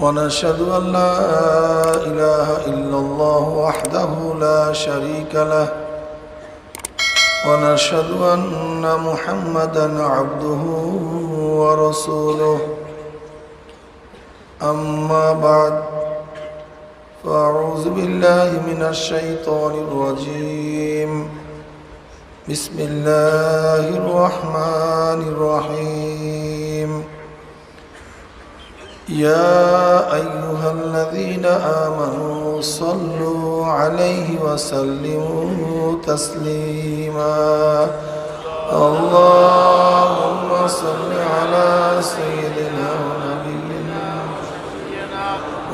ونشهد أن لا إله إلا الله وحده لا شريك له ونشهد أن محمدا عبده ورسوله أما بعد فأعوذ بالله من الشيطان الرجيم بسم الله الرحمن الرحيم يا أيها الذين آمنوا صلوا عليه وسلموا تسليما اللهم صل على سيدنا ونبينا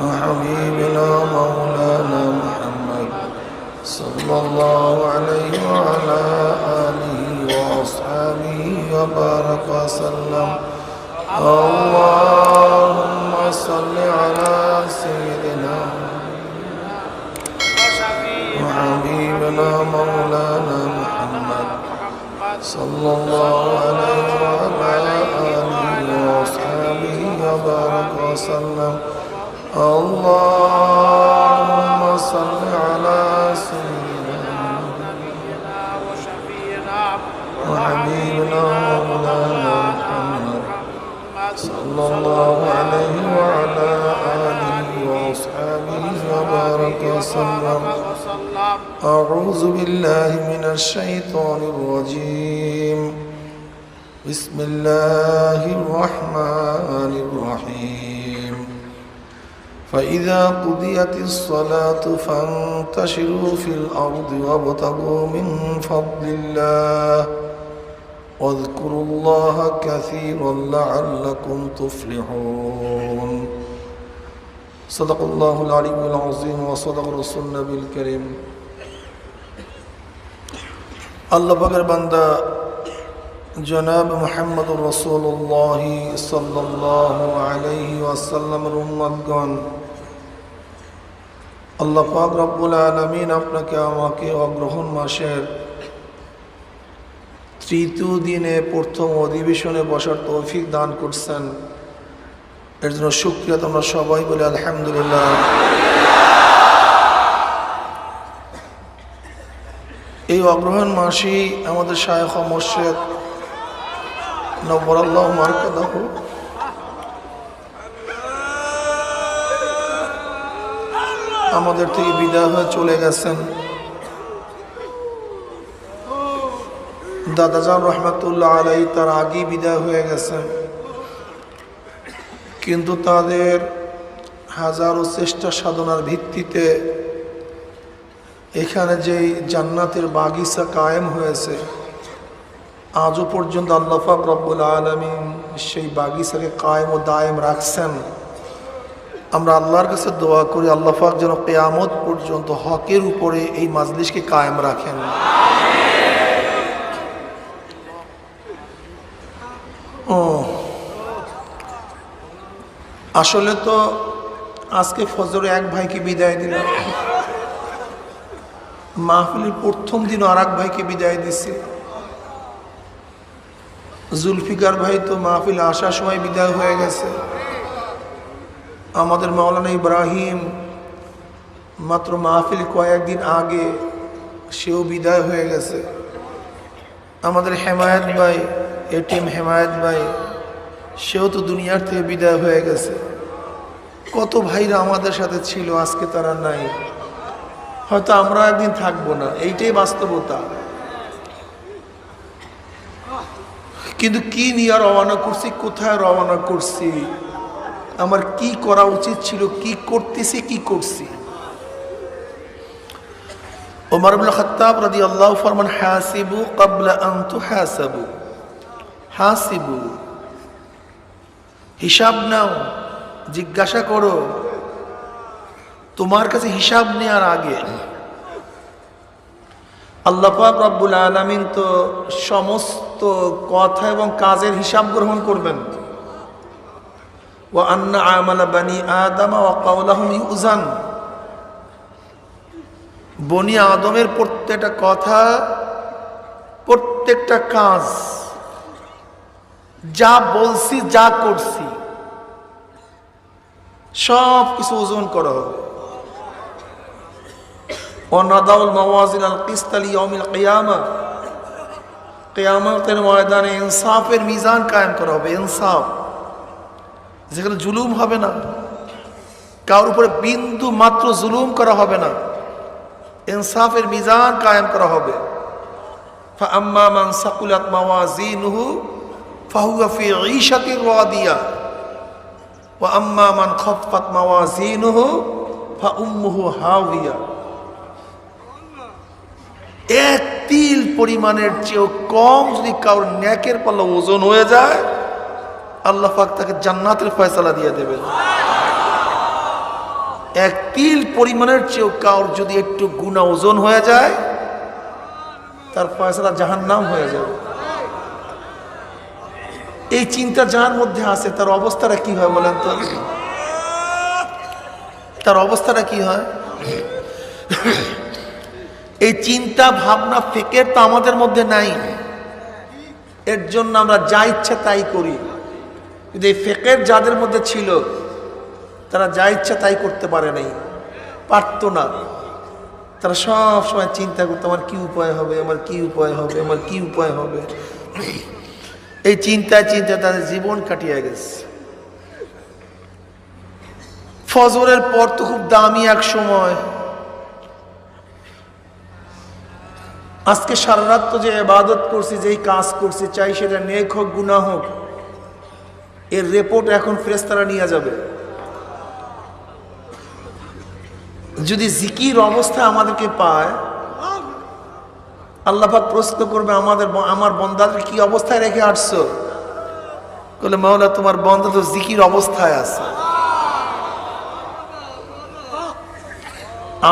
وحبيبنا مولانا محمد صلى الله عليه وعلى آله وأصحابه وبارك وسلم اللهم صل على سيدنا وحبيبنا مولانا محمد صلى الله عليه وعلى آله وأصحابه وبارك وسلم اللهم صل على سيدنا وحبيبنا مولانا محمد صلى الله عليه وعلى آله وأصحابه وبارك وسلم أعوذ بالله من الشيطان الرجيم بسم الله الرحمن الرحيم فإذا قضيت الصلاة فانتشروا في الأرض وابتغوا من فضل الله واذكروا الله كثيرا لعلكم تفلحون صدق الله العلي العظيم وصدق رسول النبي الكريم الله بغير بندا جناب محمد رسول الله صلى الله عليه وسلم رمضان الله পাক রব্বুল আলামিন আপনাকে আমাকে অগ্রহণ মাসের তৃতীয় দিনে প্রথম অধিবেশনে বসার তৌফিক দান করছেন এর জন্য শুকরিয়া তোমরা সবাই বলে আলহামদুলিল্লাহ। এই অগ্রহণ মাসেই আমাদের শায়খ ও মুর্শিদ নব্বরাল্লাহু মারকাদাহু আমাদের থেকে বিদায় হয়ে চলে গেছেন। দাদাজান রহমতুল্লাহ আলাই তার আগেই বিদায় হয়ে গেছেন, কিন্তু তাদের হাজারো চেষ্টা সাধনার ভিত্তিতে এখানে যেই জান্নাতের বাগিচা কায়েম হয়েছে আজও পর্যন্ত আল্লাহ পাক রব্বুল আলামিন সেই বাগিচাকে কায়েম ও দায়েম রাখছেন। আমরা আল্লাহর কাছে দোয়া করি আল্লাহ পাক যেন কিয়ামত পর্যন্ত হকের উপরে এই মাজলিসকে কায়েম রাখেন। আসলে তো আজকে ফজরে এক ভাইকে বিদায় দিলাম, মাহফিলের প্রথম দিন আর এক ভাইকে বিদায় দিছি। জুলফিকার ভাই তো মাহফিল আসার সময় বিদায় হয়ে গেছে। আমাদের মাওলানা ইব্রাহিম মাত্র মাহফিল কয়েকদিন আগে সেও বিদায় হয়ে গেছে। আমাদের হেমায়েত ভাই এটিএম হেমায়েত ভাই সেও তো দুনিয়ার থেকে বিদায় হয়ে গেছে। কত ভাইরা আমাদের সাথে ছিল, আজকে তারা নাই। হয়তো আমরা একদিন থাকবো না, এইটাই বাস্তবতা। কিন্তু কি নিয়ে রওনা করছি, কোথায় রওনা করছি, আমার কি করা উচিত ছিল, কি করতেছি, কি করছি। ওমর ইবনে খাত্তাব রাদিয়াল্লাহু ফরমান হাসিবু ক্বাবলা আন তুহাসাবু, হাসিবু হিসাব নাও, জিজ্ঞাসা করো তোমার কাছে হিসাব নেওয়ার আগে। আল্লাহ পাক রব্বুল আলামিন তো সমস্ত কথা এবং কাজের হিসাব গ্রহণ করবেন। ওয়া আন্না আমালা বানি আদম ওয়া কাওলাহুম ইউজান, বনি আদমের প্রত্যেকটা কথা, প্রত্যেকটা কাজ, যা বলছি যা করছি সব কিছু ওজন করা হবে। ওয়ানাদাউল মাওয়াজিনাল কিসত লিয়াউমিল কিয়ামা, কিয়ামতের ময়দানে ইনসাফের মিজান কায়েম করা হবে। ইনসাফ, যেখানে জুলুম হবে না, কারোর উপরে বিন্দু মাত্র জুলুম করা হবে না, ইনসাফের মিজান কায়েম করা হবে। ফাআম্মা মান সাকুলাত মাওয়াজিনুহু ফাহুয়া ফি ঈশাতির রাদিয়া ওয়া আম্মা মান খাফফাত মাওয়াজিনুহু ফাউম্মুহু হাওিয়া। এক তিল পরিমাণের চেয়েও কম যদি কারোর নেকের পাল্লা ওজন হয়ে যায়, আল্লাহ পাক তাকে জান্নাতের ফয়সালা দিয়ে দেবেন। এক তিল পরিমাণের চেয়েও কারোর যদি একটু গুনাহ ওজন হয়ে যায়, তার ফয়সালা জাহান্নাম হয়ে যাবে। এই চিন্তা যার মধ্যে আছে তার অবস্থাটা কি হয় বলেন তো? তার অবস্থাটা কি হয়? এই চিন্তা ভাবনা ফিকির তো আমাদের মধ্যে নাই, এর জন্য আমরা যা ইচ্ছা তাই করি। কিন্তু এই ফিকির যাদের মধ্যে ছিল, তারা যা ইচ্ছা তাই করতে পারে নাই, পারতো না। তারা সব সময় চিন্তা করতো, আমার কি উপায় হবে, আমার কি উপায় হবে, আমার কি উপায় হবে। এই চিন্তায় চিন্তায় তাদের জীবন কাটিয়ে গেছে। ফজরের পর তো খুব দামি এক সময়। আজকে সারা রাত তো যে ইবাদত করছি, যেই কাজ করছি, চাই সেটা নেক হোক গুনাহ হোক, এর রিপোর্ট এখন ফেরেশতারা নিয়ে যাবে। যদি জিকির অবস্থা আমাদেরকে পায়, আল্লাহ পাক প্রশ্ন করবে, আমার বান্দাদের কি অবস্থায় রেখে আসছো? বলে, মাওলা তোমার বান্দা তো জিকির অবস্থায় আছে।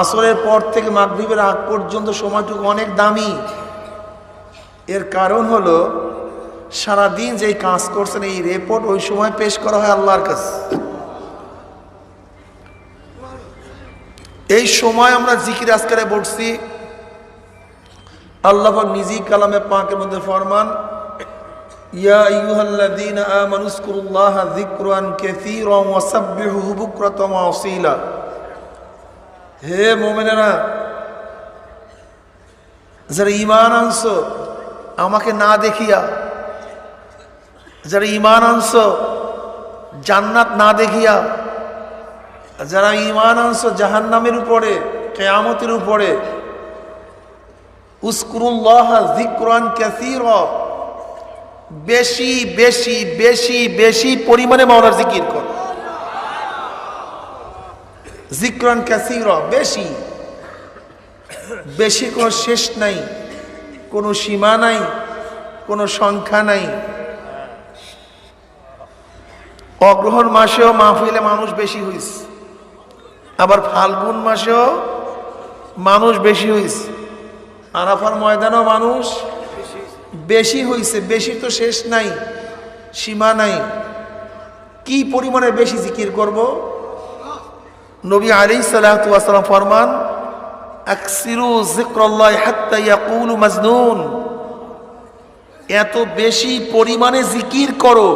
আসরের পর থেকে মাগরিবের আগ পর্যন্ত সময়টুকু অনেক দামি। এর কারণ হলো সারাদিন যেই কাজ করছেন, এই রিপোর্ট ওই সময় পেশ করা হয় আল্লাহর কাছে। এই সময় আমরা জিকির আজকারে বলছি, আল্লাহ পাক নিজেই কালামে পাকের মধ্যে ফরমান, ইয়া আইয়ুহাল্লাযীনা আমানু যকুরুল্লাহা যিকরান কাসীরান ওয়া সাব্বিহুহু বুকরাতান ওয়া আসীলা। হে মুমিনেরা, যারা ঈমান আনছো আমাকে না দেখিয়া, যারা ঈমান আনছো জান্নাত না দেখিয়া, যারা ঈমান আনছো জাহান্নামের উপরে, কিয়ামতের উপরে, উযকুরুল্লাহা যিকরান কাসীরা, বেশি বেশি বেশি বেশি পরিমাণে মাওলার জিকির করো। যিকরান কাসীরা, বেশি বেশি, কোনো শেষ নাই, কোনো সীমা নাই, কোনো সংখ্যা নাই। অগ্রহণ মাসেও মাহফিলে মানুষ বেশি হইছে, আবার ফাল্গুন মাসেও মানুষ বেশি হইছে, আরাফার ময়দানেও মানুষ বেশি হইছে। বেশি তো শেষ নাই, সীমা নাই। কি পরিমাণে বেশি জিকির করব? নবী আলাইহিস সালাতু ওয়াস সালাম ফরমান, আকসিরু যিকরাল্লাহি হাত্তা ইয়াকুলু মাজনুন। এত বেশি পরিমাণে জিকির করো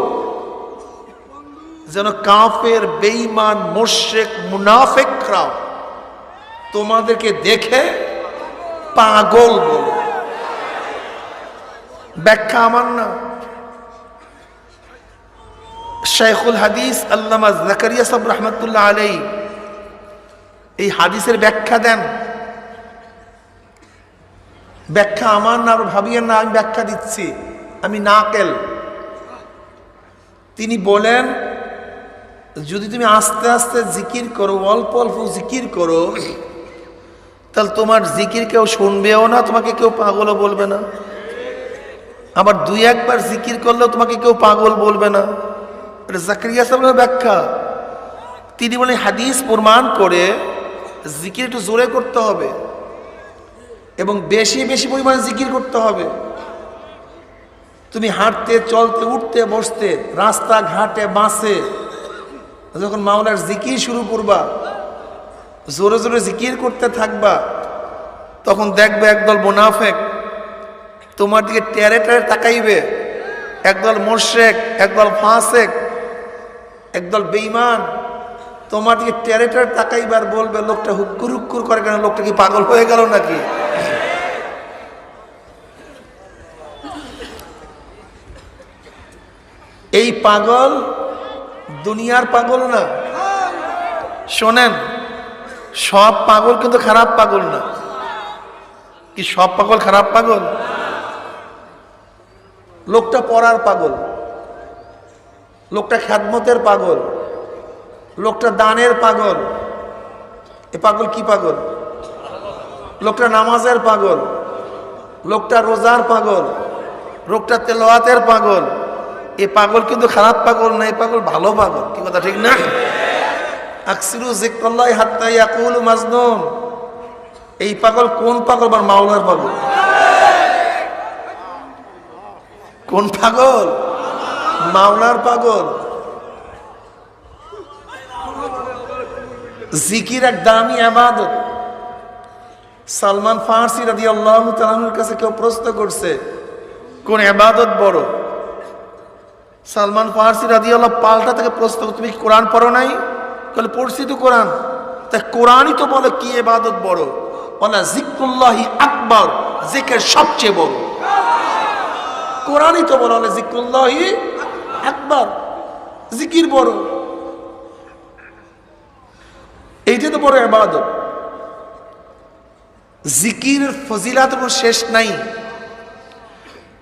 যেন কাফের, বেঈমান, মুশরিক, মুনাফিকরা তোমাদেরকে দেখে পাগল বলে। ব্যাখ্যা আমার না, শাইখুল হাদিস আল্লামা জাকারিয়া সাহেব রাহমাতুল্লাহ আলাইহি এই হাদিসের ব্যাখ্যা দেন। ব্যাখ্যা আমার না, আর ভাবিয়েন না আমি ব্যাখ্যা দিচ্ছি, আমি নাকেল। তিনি বলেন, যদি তুমি আস্তে আস্তে জিকির করো, অল্প অল্প জিকির করো, তাহলে তোমার জিকির কেউ শুনবেও না, তোমাকে কেউ পাগলও বলবে না। আবার দুই একবার জিকির করলেও তোমাকে কেউ পাগল বলবে না। এটা জাকারিয়া সাহেবের ব্যাখ্যা। তিনি বলেন, হাদিস প্রমাণ করে জিকির একটু জোরে করতে হবে এবং বেশি বেশি পরিমাণে জিকির করতে হবে। তুমি হাঁটতে, চলতে, উঠতে, বসতে, রাস্তাঘাটে, বাসে যখন মাওলার জিকির শুরু করবা, জোরে জোরে জিকির করতে থাকবা, তখন দেখবে একদল মুনাফিক তোমার দিকে টেরে টেরে তাকাইবে, একদল মুশরিক, একদল ফাসিক, একদল বেঈমান তোমার দিকে টেরেটার তাকাইবার বলবে লোকটা হুক্কুর হুক্কুর করে কেন, লোকটা কি পাগল হয়ে গেল নাকি? এই পাগল দুনিয়ার পাগল না। শোনেন, সব পাগল কিন্তু খারাপ পাগল না। কি সব পাগল খারাপ পাগল? লোকটা পড়ার পাগল, লোকটা খেদমতের পাগল, লোকটা দানের পাগল। এ পাগল কি পাগল? লোকটা নামাজের পাগল, লোকটা রোজার পাগল, লোকটা তেলাওয়াতের পাগল। এ পাগল কিন্তু খারাপ পাগল না, এ পাগল ভালো পাগল। কি কথা ঠিক না? আকসিরু যিকরাল্লাহি হাত্তা ইয়াকুলু মাজনুন। এই পাগল কোন পাগল? বা মাওলার পাগল। কোন পাগল? মাওলার পাগল। জিকির এক দামি ইবাদত। সালমান ফারসি রাদিয়াল্লাহু তাআলার কাছে কেউ প্রশ্ন করছে কোন ইবাদত বড়? সালমান ফারসি রাদিয়াল্লাহু পাল্টা থেকে প্রশ্ন, তুমি কি কোরআন পড়ো নাই? বলে পড়ছি তো কোরআন। তাই কোরআনই তো বলে কি ইবাদত বড়? বলে যিকরুল্লাহি আকবার, জিকির সবচেয়ে বড়। কোরআনই তো বলে যিকরুল্লাহি আকবার, জিকির বড়। এইটা তো বড় ইবাদত। জিকিরের ফজিলাত কোনো শেষ নাই।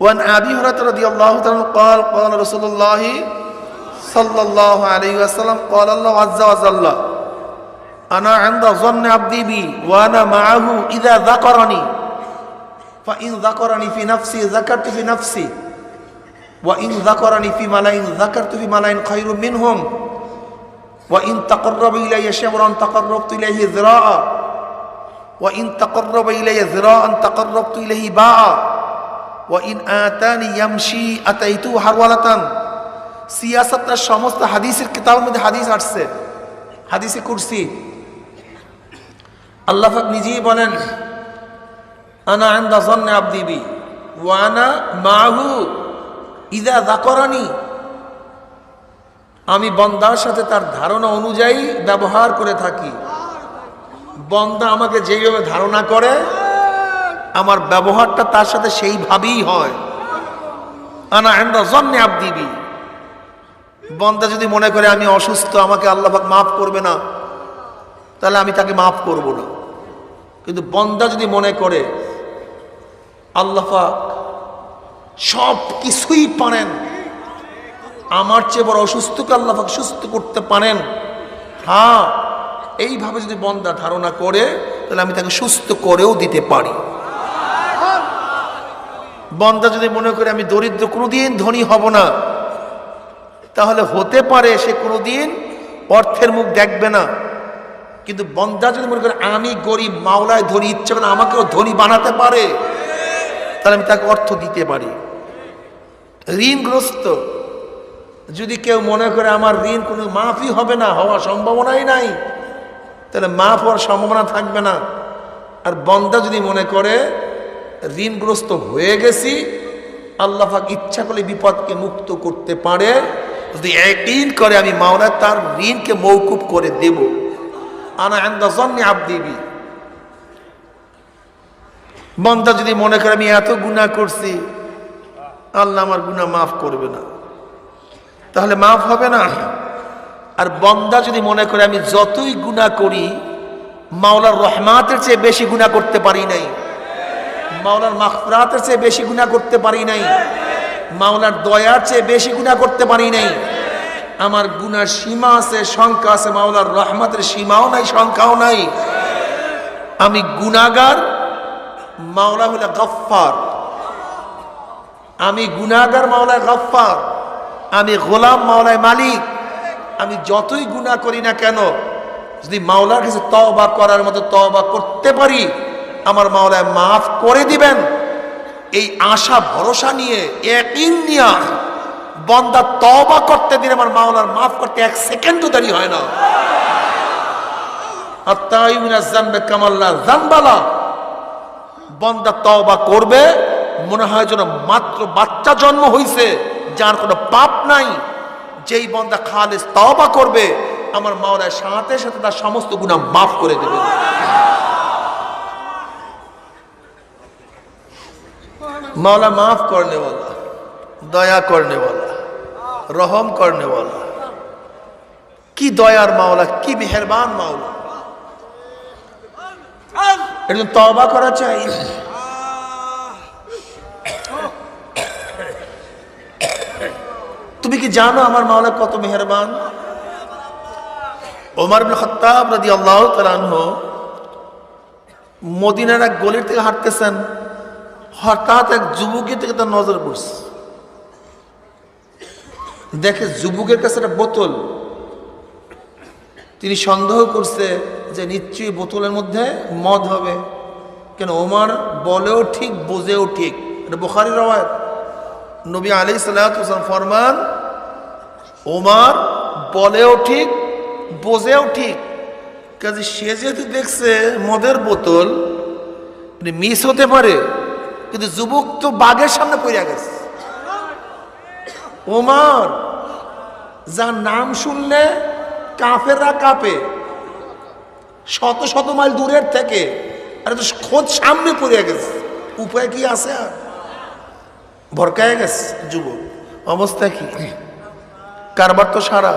وعن أبي هريرة رضي الله تعالى قال قال رسول الله صلى الله عليه وسلم قال الله عز وجل أنا عند ظن عبدي بي وأنا معه إذا ذكرني فإن ذكرني في نفسي ذكرت في نفسي وإن ذكرني في ملأ ذكرت في ملأ خير منهم وإن تقرب إلي شبرا تقربت إليه ذراعا وإن تقرب إلي ذراعا تقربت إليه باعا وإن آتاني يمشي أتيته هرولة। সিয়াসতের সমস্ত হাদিসের কিতাবের মধ্যে হাদিস আসছে, হাদিসে কুরসি। আল্লাহ পাক নিজেই বলেন আনা ইনদা যান্নি আবদি বি ওয়া আনা মাহু ইযা যাকারানি। আমি বান্দার সাথে তার ধারণা অনুযায়ী ব্যবহার করে থাকি। বান্দা আমাকে যেভাবে ধারণা করে আমার ব্যবহারটা তার সাথে সেইভাবেই হয়। আনা ইনদা যান্নি আবদি বি। বান্দা যদি মনে করে আমি অসুস্থ, আমাকে আল্লাহ পাক মাফ করবে না, তাহলে আমি তাকে মাফ করব না। কিন্তু বান্দা যদি মনে করে আল্লাহ পাক সব কিছুই পারেন, আমার চেয়ে বড় অসুস্থকে আল্লাহ পাক সুস্থ করতে পারেন, হ্যাঁ, এইভাবে যদি বান্দা ধারণা করে তাহলে আমি তাকে সুস্থ করেও দিতে পারি। বান্দা যদি মনে করে আমি দরিদ্র, কোনোদিন ধনী হব না, তাহলে হতে পারে সে কোনোদিন অর্থের মুখ দেখবে না। কিন্তু বান্দা যদি মনে করে আমি গরিব, মাওলায় ধনী, ইচ্ছে করে আমাকেও ধনী বানাতে পারে, তাহলে আমি তাকে অর্থ দিতে পারি। ঋণগ্রস্ত যদি কেউ মনে করে আমার ঋণ কোনো মাফই হবে না, হওয়ার সম্ভাবনাই নাই, তাহলে মাফ হওয়ার সম্ভাবনা থাকবে না। আর বান্দা যদি মনে করে ঋণগ্রস্ত হয়ে গেছি, আল্লাহ পাক ইচ্ছা করলে বিপদকে মুক্ত করতে পারে, যদি ইয়াকিন করে আমি মাওলা তার ঋণকে মওকুফ করে দেব। আনা ইনদা যান্নি আবদি বি। বান্দা যদি মনে করে আমি এত গুনাহ করছি, আল্লাহ আমার গুনাহ মাফ করবে না, তাহলে মাফ হবে না। আর বান্দা যদি মনে করে আমি যতই গুনাহ করি মাওলার রহমাতের চেয়ে বেশি গুনাহ করতে পারি নাই, মাওলার মাগফিরাতের চেয়ে বেশি গুনাহ করতে পারি নাই, মাওলার দয়ার চেয়ে বেশি গুনাহ করতে পারি নাই, আমার গুনার সীমা আছে, সংখ্যা আছে, মাওলার রহমতের সীমাও নাই, সংখ্যাও নাই, আমি গুনাহগার, মাওলা হলো গফফার। আমি গুনাহগার, মাওলায় গফফার। আমি গোলাম, মাওলায় মালিক। আমি যতই গুনাহ করি না কেন, যদি মাওলার কাছে তওবা করার মতো তওবা করতে পারি, আমার মাওলায় মাফ করে দিবেন, এই আশা ভরসা নিয়ে, ইয়াকিন নিয়ে বান্দা তওবা করতে দিলে আমার মাওলার মাফ করতে এক সেকেন্ডও দেরি হয় না। আত্তাইমিনাজ যানবে কামাল্লা যানবালা। বান্দা তওবা করবে মনে হয় যেন মাত্র বাচ্চা জন্ম হয়েছে, যার কোনো পাপ নাই। যেই বান্দা খালিস তওবা করবে আমার মাওলা সাথে সাথে তার সমস্ত গুনাহ মাফ করে দেবেন। মাওলা মাফ করনে वाला, দয়া করনে वाला, রহম করনে वाला। কি দয়ার মাওলা, কি মেহেরবান মাওলা। এর জন্য তওবা করা চাই। তুমি কি জানো আমার মাওলা কত মেহেরবান? ওমর ইবনে খাত্তাব রাদিয়াল্লাহু তাআলা আনহু মদিনার এক গলির থেকে হাঁটতেছেন, হঠাৎ এক যুবকের থেকে তার নজর পড়ছে। দেখে যুবকের কাছে একটা বোতল। তিনি সন্দেহ করছে যে নিশ্চয়ই বোতলের মধ্যে মদ হবে। কেন ওমর বলেও ঠিক বোঝেও ঠিক, এটা বুখারীর রওয়ায়াত। নবী আলাইহিস সালাতু ওয়াস সালাম ফরমান, ওমর বলেও ঠিক বোঝেও ঠিক। কাজে সে যেহেতু দেখছে মদের বোতল, মিস হতে পারে, কিন্তু যুবক তো বাঘের সামনে পড়ে গেছে। ওমর যার নাম শুনলে কাফেররা কাঁপে শত শত মাইল দূরের থেকে, আর তো খোঁজ সামনে পড়ে গেছে, উপায় কি আছে? আর ভরকায় গেছে যুবক। অবস্থা কি? কারবার তো সারা।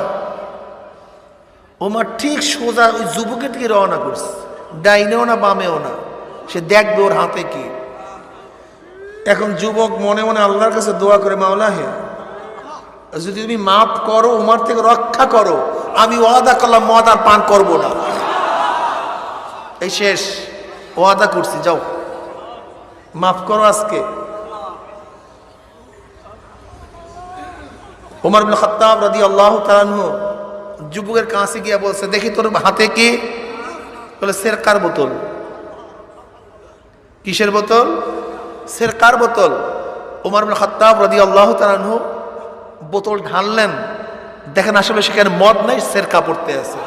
ওমর ঠিক সোজা ওই যুবকের দিকে রওনা করছে, ডাইনেও না বামেও না, সে দেখবে ওর হাতে কি। এখন যুবক মনে মনে আল্লাহর কাছে দোয়া করে, মাওলা হে, যদি তুমি মাফ করো, ওমর থেকে রক্ষা করো, আমি ওয়াদা করলাম মদ আর পান করবো না। এই শেষ, ওয়াদা করছি, যাও মাফ করো আজকে। ওমর ইবনে খাত্তাব রাদিয়াল্লাহু তাআলা আনহু যুবকের কাছে গিয়ে বলছে, দেখি তোর হাতে কি? বলে সেরকার বোতল। কিসের বোতল? সেরকার বোতল। ওমর ইবনে খাত্তাব রাদিয়াল্লাহু তাআলা আনহু বোতল ঢাললেন, দেখেন আসলে সেখানে মদ নাই, সেরকা পড়তে আছে।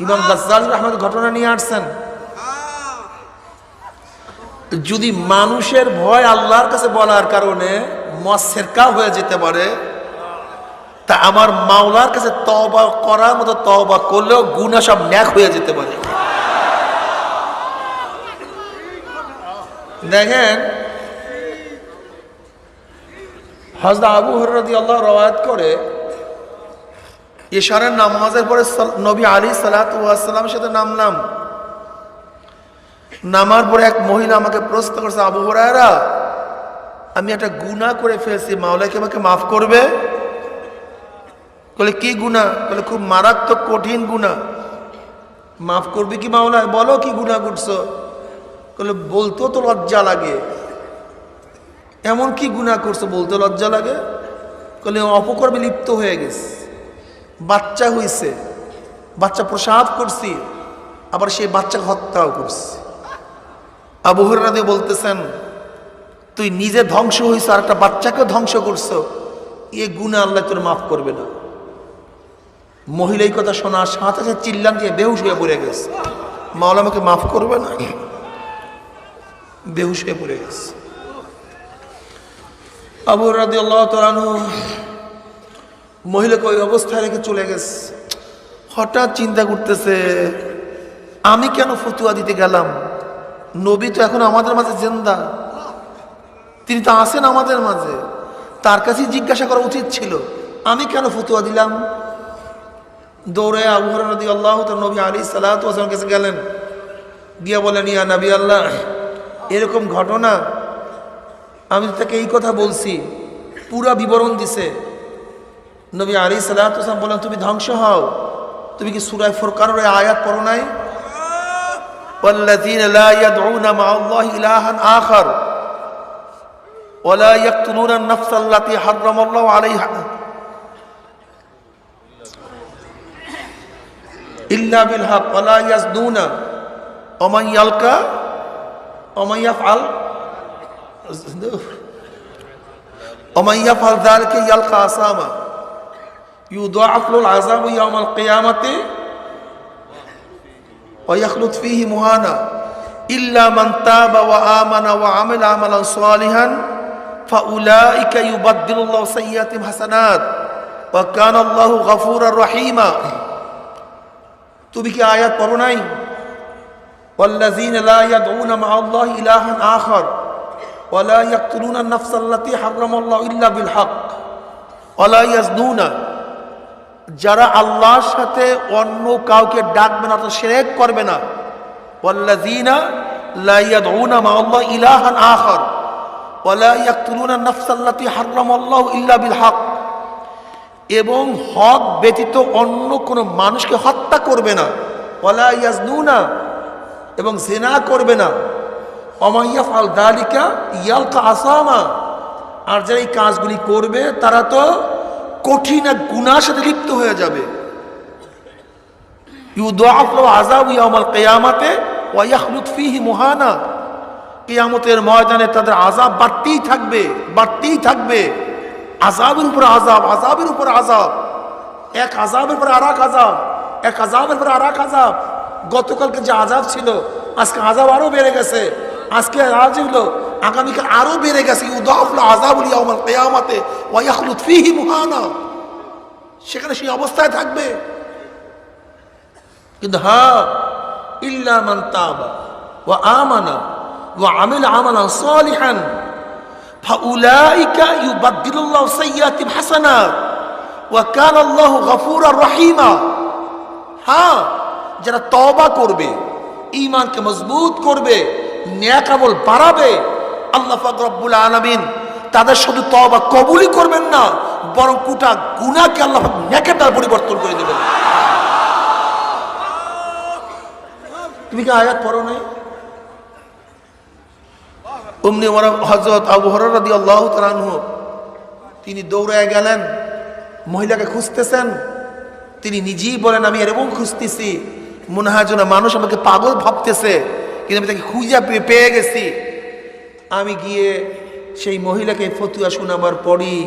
ইমাম গাজ্জালী রাহমাতুল্লাহ ঘটনা নিয়ে আসছেন, যদি মানুষের ভয় আল্লাহর কাছে বলার কারণে মদ সেরকা হয়ে যেতে পারে, তা আমার মাওলার কাছে তওবা করার মতো তওবা করলেও গুনাহ সব ন্যাক হয়ে যেতে পারে। দেখেন হযরত আবু হুরায়রা রাদিয়াল্লাহু রওয়ায়াত করে, ইশারার নামাজের পরে নবী আলাইহিস সালাতু ওয়াস সালামের সাথে নামলাম। নামার পরে এক মহিলা আমাকে প্রশ্ন করছে, আবু হুরায়রা, আমি একটা গুনাহ করে ফেলছি, মাওলা কি আমাকে মাফ করবে? বলে কি গুনাহ? বলে খুব মারাত্মক কঠিন গুনাহ। মাফ করবে কি মাওলা? বলো কি গুনাহ করছো? বলে বলতেও তো লজ্জা লাগে। এমন কি গুনাহ করছো বলতে লজ্জা লাগে? বলে অপকর্মে লিপ্ত হয়ে গেছে, বাচ্চা হইছে, বাচ্চা প্রসাব করছি, আবার সেই বাচ্চাকে হত্যাও করছি। আবু হুরায়রা রাদিয়াল্লাহু বলতেছেন, তুই নিজে ধ্বংস হইছ আর একটা বাচ্চাকেও ধ্বংস করছো, এ গুনাহ আল্লাহ তোর মাফ করবে না। মহিলা এই কথা শোনার সাথে সাথে চিল্লান দিয়ে বেহুশ হয়ে পড়ে গেছে, মাওলা আমাকে মাফ করবে না, বেহুশ হয়ে পড়ে গেছে। আবু হুরায়রা রাদিয়াল্লাহু তাআলা আনহু মহিলাকে ওই অবস্থায় রেখে চলে গেছে। হঠাৎ চিন্তা করতেছে, আমি কেন ফতুয়া দিতে গেলাম? নবী তো এখন আমাদের মাঝে জিন্দা, তিনি তো আছেন আমাদের মাঝে, তার কাছেই জিজ্ঞাসা করা উচিত ছিল, আমি কেন ফতুয়া দিলাম? দৌড়ে আবু হুরায়রা রাদিয়াল্লাহু তাআলা নবী আলাইহিস সালাতু ওয়াস সালামের কাছে গেলেন, গিয়া বলেন, ইয়া নবী আল্লাহ, এরকম ঘটনা, আমি তাকে এই কথা বলছি। পুরা বিবরণ দিছে। নবী আলাইহিস সালাতু ওয়াস সালাম বলেন, তুমি ধ্বংস হও, তুমি কি সূরা ফুরকানের আয়াত পড়ো নাই? ওয়াল্লাযীনা লা ইয়াদউনা মা'আল্লাহি ইলাহান আখার ওয়া লা ইয়াকতুলুনা আন-নাফসা আল্লাতী হারামাল্লাহু আলাইহা ইল্লা বিল হক ওয়া লা ইয়াজনুনা ওয়া মান ইয়ালকা ওয়া মান ইয়াফআল যালিকা ইয়ালকা আসামা ইউদাআফ লাহুল আযাবু ইয়াওমাল কিয়ামাতি ওয়া ইয়াখলুদ ফীহি মুহানা ইল্লা মান তাবা ওয়া আমানা ওয়া আমিলা আমালান সালিহান ফাউলাইকা ইউবাদদিলুল্লাহু সাইয়্যাতিহিম হাসানাত ওয়া কানা আল্লাহু গফুরার রহিমা। তুমি কি আয়াত পড়ো নাই? ওয়াল্লাযীনা লা ইয়াদউনা মা আল্লাহি ইলাহান আখার ওয়া লা ইয়াকতুলুনা আন-নাফসা আল্লাতী হারামাল্লাহু ইল্লা বিল হক ওয়া লা ইয়াজনুনা, যারা আল্লাহর সাথে অন্য কাউকে ডাকবে না, তো শিরক করবে না। ওয়াল্লাযীনা লা ইয়াদউনা মা আল্লাহি ইলাহান আখার ওয়া লা ইয়াকতুলুনা আন-নাফসা আল্লাতী হারামাল্লাহু ইল্লা বিল হক, এবং হক ব্যতীত অন্য কোনো মানুষকে হত্যা করবে না। ওয়ালা ইয়াজনুনা, এবং জিনা করবে না। ওয়া ইয়াফআল যালিকা ইয়ালকা আসামা, আর যারা এই কাজগুলি করবে তারা তো কঠিন এক গুনাহের সাথে লিপ্ত হয়ে যাবে। ইউদাআফ লাহু আযাবু ইয়াউমাল কিয়ামাতি ওয়া ইয়াখলুদ ফীহি মুহানা, কিয়ামতের ময়দানে তাদের আযাব বাড়তেই থাকবে, বাড়তেই থাকবে। আযাবের উপর আযাব, আযাবের উপর আযাব, এক আযাবের পর আরেক আযাব, এক আযাবের পর আরেক আযাব। গতকালকে যে আযাব ছিল, আজকে আযাব আরো বেড়ে গেছে। আজকে আজ হলো, আগামীকাল আরো বেড়ে গেছে। ইউদাআফ লাহু আযাবুল ইয়াউমাল কিয়ামাতি ওয়া ইয়াখলুদ ফীহি মুহানা, সেখানে সেই অবস্থায় থাকবে। কিন্তু হ্যাঁ, ইল্লা মান তাবা ওয়া আমানা ওয়া আমিলা আমালান সালিহান ফাউলাইকা ইউবাদদিলুল্লাহু সাইয়্যাতিহিম হাসানাত ওয়া কানা আল্লাহু গফুরার রহিমা। হ্যাঁ, যারা তওবা করবে, ঈমানকে মজবুত করবে, নেক আমল বাড়াবে, আল্লাহ পাক রব্বুল আলামিন তাদের শুধু তওবা কবুলই করবেন না, বরং গোটা গুনাহকে আল্লাহ পাক নেকের দ্বারা পরিবর্তন করে দেবেন। তুমি কি আয়াত পড়ো নাই? অমনি হযরত আবু হুরায়রা রাদিয়াল্লাহু তাআলা আনহু তিনি দৌড়ে গেলেন, মহিলাকে খুঁজতেছেন। তিনি নিজেই বলেন, আমি এরকম খুঁজতেছি, মনে হয় যেন মানুষ আমাকে পাগল ভাবতেছে, কিন্তু আমি তাকে খুঁজে পেয়ে গেছি। আমি গিয়ে সেই মহিলাকে ফতুয়া শোনাবার পরই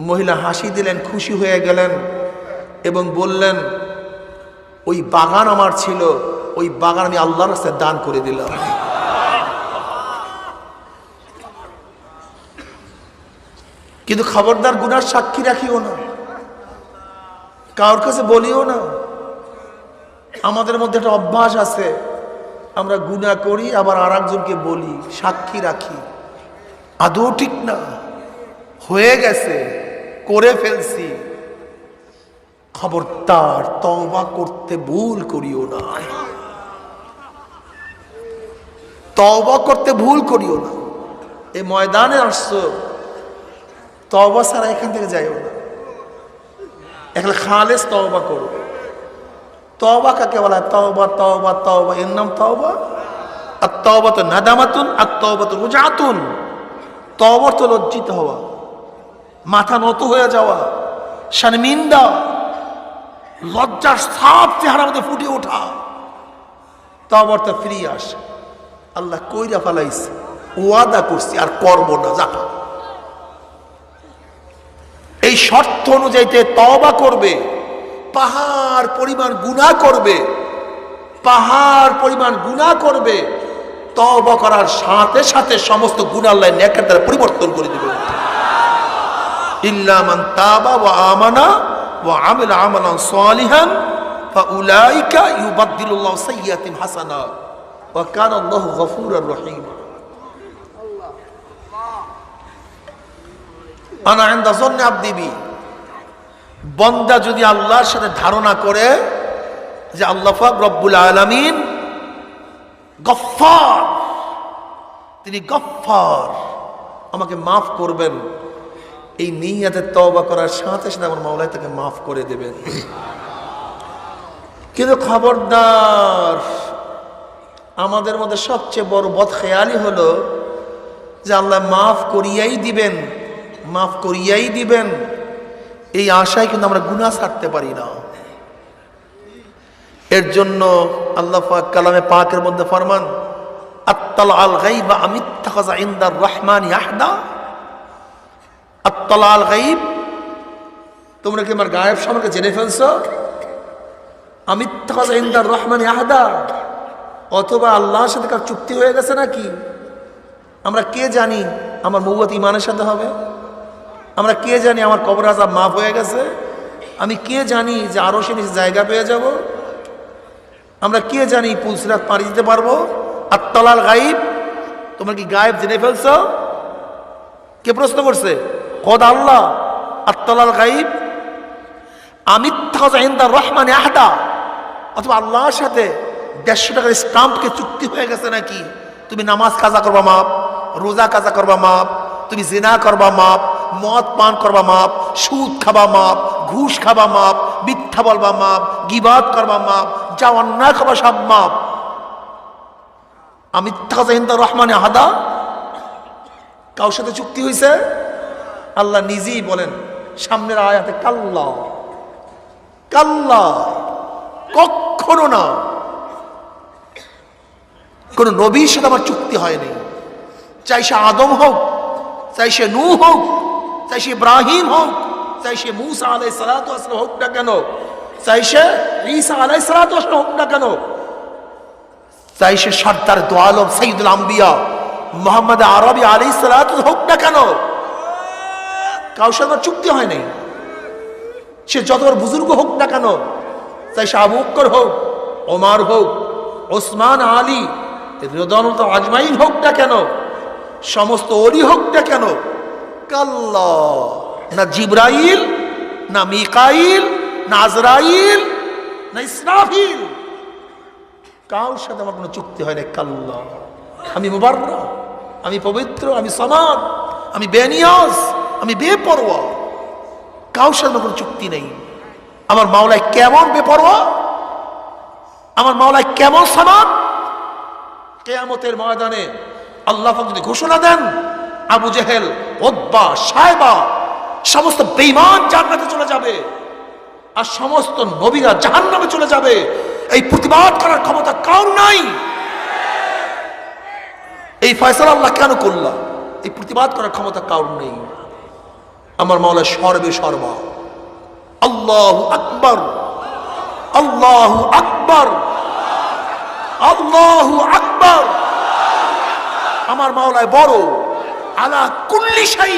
মহিলা হাসি দিলেন, খুশি হয়ে গেলেন এবং বললেন, ওই বাগান আমার ছিল, ওই বাগান আমি আল্লাহর রাস্তায় দান করে দিলাম। কিন্তু খবরদার গুনার সাক্ষী রাখিও না, কারোর কাছে বলিও না। আমাদের মধ্যে একটা অভ্যাস আছে, আমরা গুনাহ করি আবার আর একজনকে বলি, সাক্ষী রাখি। আদৌ ঠিক না, হয়ে গেছে, করে ফেলছি। খবরদার তওবা করতে ভুল করিও না, তওবা করতে ভুল করিও না। এই ময়দানে আসছো, তওবা ছাড়া এখান থেকে যাইও না। এখানে খালেস তওবা করো। তওবা কাকে বলা হয়? তওবা তওবা তওবা, এর নাম তওবা। আর তওবা তো নাদামাতুন, আর তওবা তো রুজাতুন। তওবা তো লজ্জিত হওয়া, মাথা নত হয়ে যাওয়া, শর্মিন্দা, লজ্জার সাপ চেহারা মধ্যে ফুটে ওঠা। তওবার তো ফিরিয়ে আসে, আল্লাহ কইরা ফেলাইছে, ওয়াদা করছি আর করবো না, যা। এই শর্ত অনুযায়ী তওবা করবে, পাহাড় পরিমাণ গুনাহ করবে, পাহাড় পরিমাণ গুনাহ করবে। তওবা করার সাথে সাথে সমস্ত গুনাহ আল্লাহ নেকের দ্বারা পরিবর্তন করে দিবে। ইল্লা মান তাবা ওয়া আমানা ওয়া আমিলা আমালান সালিহান ফাউলাইকা ইউবাদদিলুল্লাহু সাইয়্যাতিহিম হাসানাত ওয়া কানা আল্লাহু গফুরার রহিম। আনা ইনদা যন্নি আবদি বি, বান্দা যদি আল্লাহর সাথে ধারণা করে যে আল্লাহ পাক রব্বুল আলামিন গফফার, তিনি গফফার, আমাকে মাফ করবেন, এই নিয়তে তওবা করার সাথে সাথে আমার মাওলা তাকে মাফ করে দেবেন। কিন্তু খবরদার, আমাদের মধ্যে সবচেয়ে বড় বদখেয়ালি হলো যে আল্লাহ মাফ করিয়াই দিবেন, মাফ করিয়াই দিবেন, এই আশায় কিন্তু আমরা গুনাহ ছাড়তে পারি না। এর জন্য আল্লাহ পাক কালামে পাকের মধ্যে ফরমান, আত্তালা আল গায়বা আমিত্তাখাযা ইনদার রহমানি আহদা। আত্তালা আল গায়ব, তোমরা কি আমার গায়েব সম্পর্কে জেনে ফেলছো? আমিত্তাখাযা ইনদার রহমানি আহদা, অথবা আল্লাহর সাথে কার চুক্তি হয়ে গেছে নাকি? আমরা কে জানি আমার নবুয়ত ঈমানের সাথে হবে? আমরা কে জানি আমার কবর আযাব মাফ হয়ে গেছে? আমি কে জানি যে আরো সে নিচে জায়গা পেয়ে যাব? আমরা কে জানি পুলসিরাত পাড়ি দিতে পারবো? আত্তালাল গাইব, তোমরা কি গায়েব জেনে ফেলছো? কে প্রশ্ন করছে? খোদ আল্লাহ। আত্তালাল গাইব আমিত্তাখাযা ইনদার রহমানি আহদা, অথবা আল্লাহর সাথে 150 টাকার স্টাম্পকে চুক্তি হয়ে গেছে নাকি? তুমি নামাজ কাজা করবা মাপ, রোজা কাজা করবা মাপ, তুমি জিনা করবা মাপ, মদ পান করবা মাপ, সুদ খাবা মাপ, ঘুষ খাবা মাপ, মিথ্যা বলবা মাপ, গীবাত করবা মাপ, যা অন্যায় খাবা সব মাপ। আমিত্তাখাযা ইনদার রহমানি আহদা, কার সাথে চুক্তি হয়েছে? আল্লাহ নিজেই বলেন সামনের আয়াতে, কাল্লা কাল্লা, কখনো না। কোন নবীর সাথে আমার চুক্তি হয়নি, চাই সে আদম হোক, চাই সে নূহ হোক, চাই সে ইব্রাহিম হোক, চাই সে মূসা আলাইহিস সালাতু ওয়াস সালাম হোক না কেন, চাই সে ঈসা আলাইহিস সালাতু ওয়াস সালাম হোক না কেন, চাই সে সরদার দু আলম সাইয়্যিদুল আম্বিয়া মুহাম্মদ আরবি আলাইহিস সালাতু হোক না কেন, কারোর সাথে আমার চুক্তি হয় নাই। সে যত বড় বুজুর্গ হোক না কেন, চাই সে আবু বকর হোক, ওমর হোক, ওসমান, আলী রাদিয়াল্লাহু আজমাইন হোক না কেন, সমস্ত ওলি হোক না কেন, কাল্লা, না জিবরাইল, না মিকাইল, না আজরাইল, না ইসরাফিল, কারোর সাথে আমার কোনো চুক্তি হয় না। কাল্লা, আমি মুবাররা, আমি পবিত্র, আমি সমাদ, আমি বেনিয়াজ, আমি বেপরোয়া, কারোর সাথে কোনো চুক্তি নেই। আমার মাওলায় কেমন বেপরোয়া, আমার মাওলায় কেমন সমাদ, কিয়ামতের ময়দানে আল্লাহ পাক যদি ঘোষণা দেন আবু জেহেল, উতবা, সায়বা সমস্ত বেঈমান জান্নাতে চলে যাবে আর সমস্ত নবীরা জাহান্নামে চলে যাবে, এই প্রতিবাদ করার ক্ষমতা কার নাই? এই ফয়সালা আল্লাহ কেন করলা? এই প্রতিবাদ করার ক্ষমতা কার নেই। আমার মাওলা সর্বে সর্বা। আল্লাহু আকবার, আল্লাহু আকবার, আল্লাহু আকবার। আমার মাওলায় বড়, আলা কুল্লি শাই,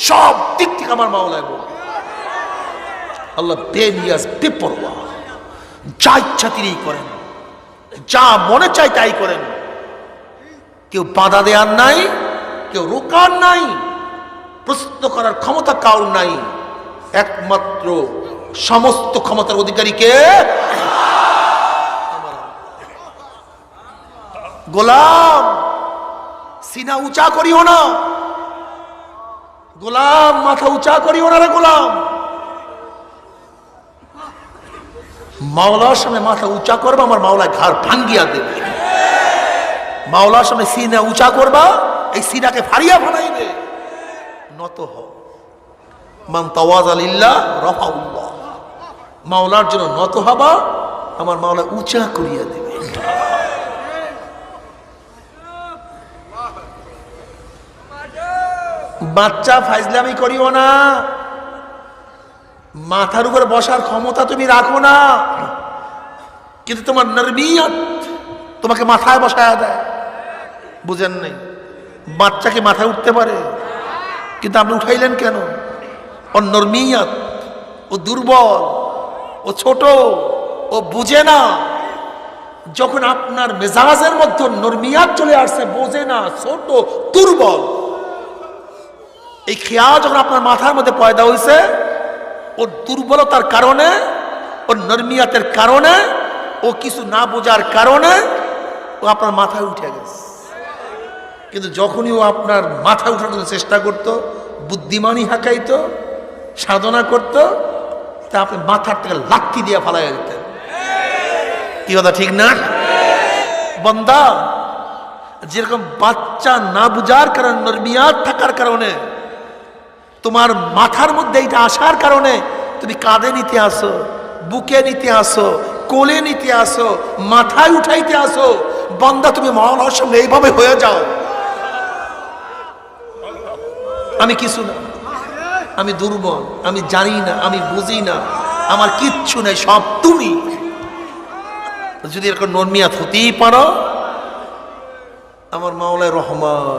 সব দিক থেকে আমার মাওলায় বড়। আল্লাহ বেনিয়াজ, বেপরোয়া, যা ইচ্ছা তিনি করেন, যা মনে চায় তাই করেন। কেউ বাধা দেওয়ার নাই, কেউ রোকার নাই, প্রশ্ন করার ক্ষমতা কারোর নাই। একমাত্র সমস্ত ক্ষমতার অধিকারীকে গোলাম। সিনা উঁচা করিও না গোলাম, মাথা উঁচা করিও না রে গোলাম। মাওলার সামনে মাথা উঁচা করবা, আমার মাওলায় ঘাড় ভাঙ্গিয়া দেবে। মাওলার সামনে সিনা উঁচা করবা, এই সিনাকে ফাড়িয়া ফালাইবে। নত হও, মান তাওয়াযা লিল্লাহ রাফাউল্লাহ। মাওলার জন্য নত হবা, আমার মাওলা উঁচা করিয়া দেবে। বাচ্চা ফাইজলামি করিও না, মাথার উপরে বসার ক্ষমতা তুমি রাখো না, কিন্তু তোমার নরমিয়ত তোমাকে মাথায় বসায় দেয়। বুঝেন নাই? বাচ্চাকে মাথায় উঠতে পারে, কিন্তু আপনি উঠাইলেন কেন? ওর নরমিয়ত, ও দুর্বল, ও ছোট, ও বুঝে না। যখন আপনার মেজাজের মধ্যে নরমিয়ত চলে আসছে, বোঝে না, ছোট, দুর্বল, এই খেয়াল যখন আপনার মাথার মধ্যে পয়দা হয়েছে, ওর দুর্বলতার কারণে, ওর নরমিয়াতের কারণে, ও কিছু না বোঝার কারণে ও আপনার মাথায় উঠে গেছে। কিন্তু যখনই ও আপনার মাথায় উঠার জন্য চেষ্টা করতো, বুদ্ধিমানী হাঁকাইতো, সাধনা করতো, তা আপনি মাথার থেকে লাথি দিয়ে ফালাইয়া দিতেন। কি কথা ঠিক না? বান্দা, যেরকম বাচ্চা না বুঝার কারণে, নরমিয়াত থাকার কারণে, তোমার মাথার মধ্যে এটা আসার কারণে তুমি কাঁধে নিতে আসো, বুকে নিতে আসো, কোলে নিতে আসো, মাথায় উঠাইতে আসো। বান্দা, তুমি মাওলার সামনে এইভাবে হয়ে যাও, আমি কিছু না, আমি দুর্বল, আমি জানি না, আমি বুঝি না, আমার কিচ্ছু নেই, সব তুমি। যদি এরকম নরমিয়াত হতেই পারো, আমার মাওলায় রহমান,